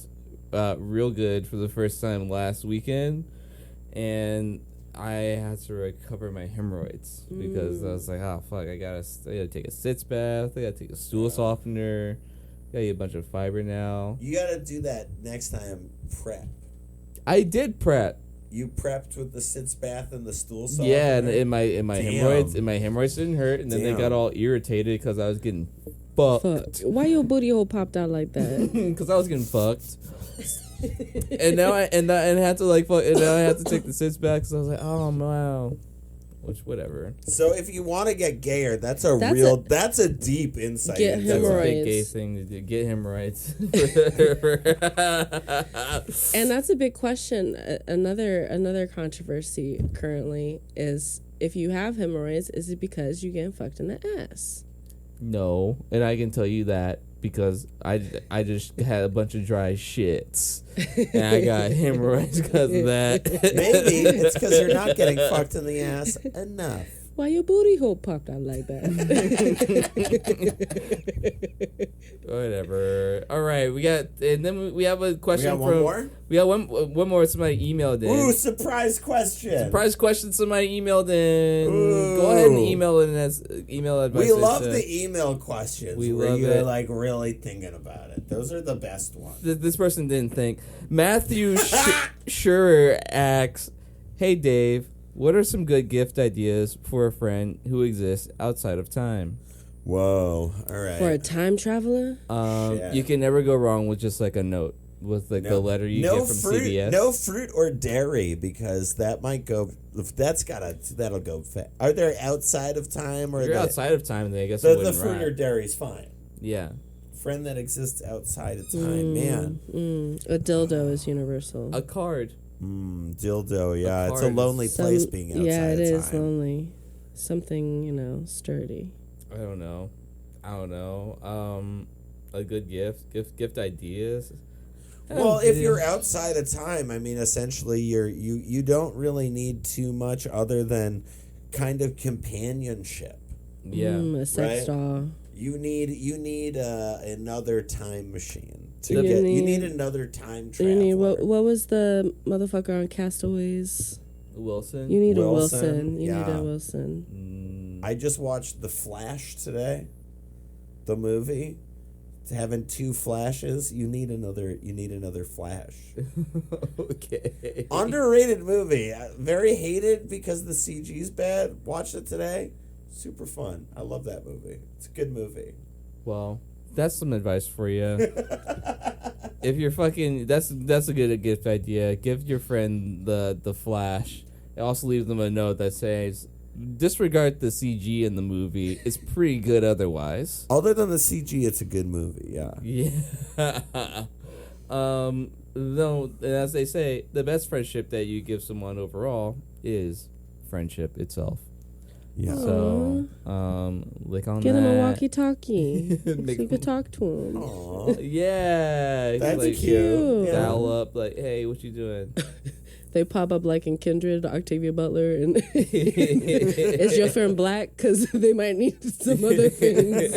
real good for the first time last weekend, and I had to recover my hemorrhoids because I was like, oh fuck, I gotta take a sitz bath. I gotta take a stool softener. Gotta eat a bunch of fiber now. You got to do that next time. Prep. I did prep. You prepped with the sitz bath and the stool softener. Yeah, and my Damn. hemorrhoids didn't hurt, and then they got all irritated because I was getting fucked. Fuck. Why your booty hole popped out like that? Because I was getting fucked. And now I had to like fuck, and now I have to take the sits back. So I was like, oh wow, which whatever. So if you want to get gayer, that's a deep insight. Get into That's a hemorrhoids. big gay thing to do. Get hemorrhoids. And that's a big question. Another controversy currently is if you have hemorrhoids, is it because you getting fucked in the ass? No, and I can tell you that because I just had a bunch of dry shits, and I got hemorrhoids because of that. Maybe it's because you're not getting fucked in the ass enough. Why your booty hole popped out like that? Whatever. All right, we have a question We got one from. more? We got one more. Somebody emailed in. Ooh, surprise question. Surprise question. Somebody emailed in. Ooh. Go ahead and email in as email advice. We love the email questions We where love you're it. like really thinking about it. Those are the best ones. This person didn't think. Matthew Schurer asks, "Hey Dave, what are some good gift ideas for a friend who exists outside of time?" Whoa. All right. For a time traveler? Shit. You can never go wrong with just like a note with like the letter you get from fruit, CVS. No fruit or dairy because that might go. That'll go fast. Are they outside of time or If you're the, outside of time, then I guess it the wouldn't fruit or rhyme. dairy's fine. Yeah. Friend that exists outside of time, man. A dildo is universal. A card. Dildo, yeah, it's a card. lonely place being outside yeah, it of is time. lonely. Something, sturdy. I don't know. A good gift ideas. Well, if you're outside of time, I mean, essentially, you don't really need too much other than kind of companionship. Yeah. A sex Right? doll. You need another time machine to You get. You need- need another time traveler. You need what was the motherfucker on Castaways? Wilson. You need Wilson, a Wilson. You need yeah. a Wilson. I just watched The Flash today, the movie. Having two Flashes, you need another Flash. Okay. Underrated movie, very hated because the CG's bad. Watched it today, super fun. I love that movie. It's a good movie. Well, that's some advice for you. If you're fucking, that's a good gift idea. Give your friend the Flash. And also leave them a note that says, disregard the CG in the movie. It's pretty good otherwise. Other than the CG, it's a good movie. Yeah. Yeah. No, as they say, the best friendship that you give someone overall is friendship itself. Yeah. So, lick on Get that. him a walkie-talkie so Make you could talk to him. Aw. Yeah. That's like, cute. Dial up, like, hey, what you doing? They pop up like in Kindred, Octavia Butler, and is your friend black? Because they might need some other things,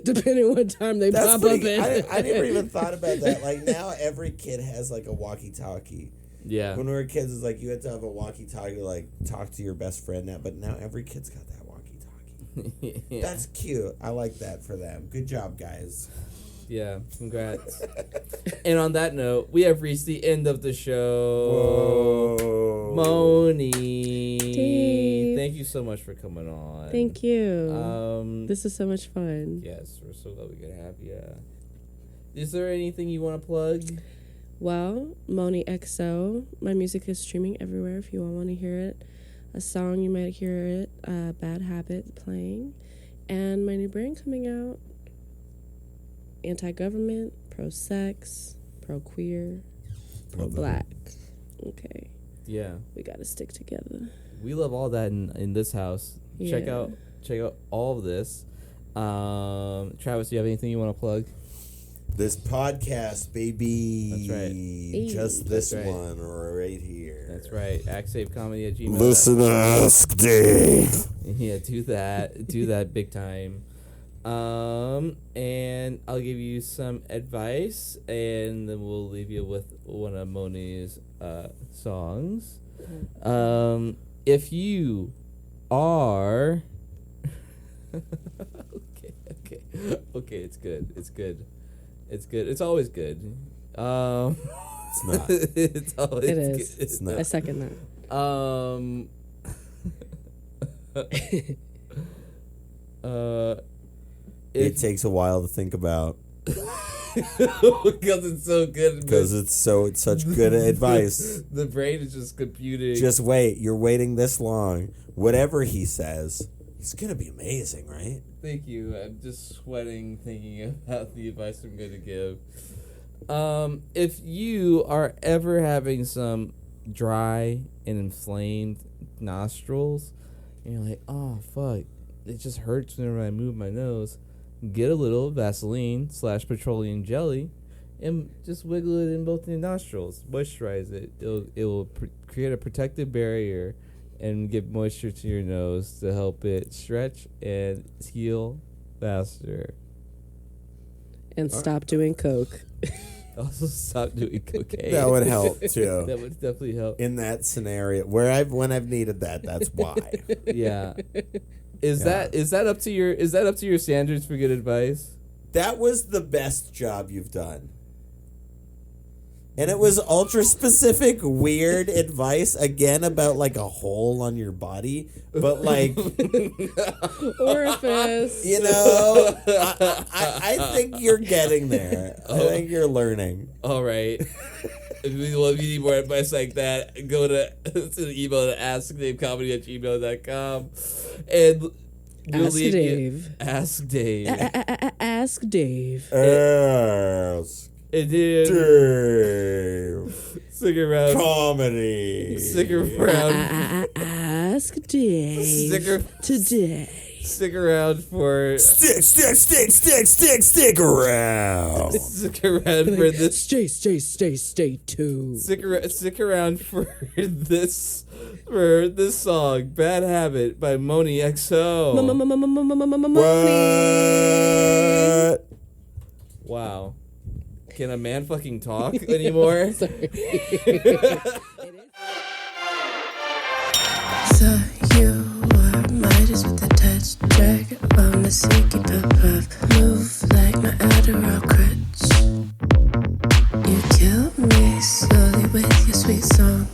depending on what time they That's pop pretty, up in. I never even thought about that. Like, now every kid has, like, a walkie-talkie. Yeah. When we were kids, it's like you had to have a walkie-talkie to, like, talk to your best friend now. But now every kid's got that walkie-talkie. Yeah. That's cute. I like that for them. Good job, guys. Yeah, congrats. And on that note, we have reached the end of the show. Whoa. Moni, Dave. thank you so much for coming on. Thank you. This is so much fun. Yes, we're so glad we could have you. Is there anything you want to plug? Well, Moni XO. My music is streaming everywhere if you all want to hear it. A song, you might hear it, Bad Habit playing. And my new brand coming out. Anti-government, pro-sex, pro-queer, pro-black. Okay. Yeah, We got to stick together. we love all that in this house. Check Yeah. out all of this. Travis, do you have anything you want to plug? This podcast, baby. That's right. Just this That's right. one right here. That's right. ActSaveComedy@gmail.com. Listen to Ask Dave. Yeah, do that big time. And I'll give you some advice, and then we'll leave you with one of Moni's songs. If you are okay, it's good. It's always good. It's not. It's always It is. good. It's not. I second that. It takes a while to think about because it's so good. because it's such good advice. The brain is just computing. Just wait. You're waiting this long. Whatever he says, he's gonna be amazing, right? Thank you. I'm just sweating thinking about the advice I'm going to give. If you are ever having some dry and inflamed nostrils, and you're like, oh fuck, it just hurts whenever I move my nose, get a little Vaseline / petroleum jelly and just wiggle it in both your nostrils. Moisturize it. It will create a protective barrier and give moisture to your nose to help it stretch and heal faster. And stop doing coke. Also, stop doing cocaine. That would help too. That would definitely help. In that scenario, when I've needed that, that's why. Yeah. Is that up to your standards for good advice? That was the best job you've done. And it was ultra specific, weird advice, again, about, like, a hole on your body. But, like, Orifice. you know, I think you're getting there. I think you're learning. All right. If you need more advice like that, go to the email at askdavecomedy@gmail.com. And we'll Ask leave Dave. Ask Dave. Ask Dave. Ask And then Dave. stick around. Comedy. Stick around. Ask Dave. Today. Stick around for. Stick around. Stick around for this. Stay tuned. Stick around for this song, "Bad Habit" by Moni XO. What? Wow. Can a man fucking talk anymore? Sorry. So you were Midas with a touch, drag on the Psychopath, move like my Adderall crutch. You kill me slowly with your sweet song.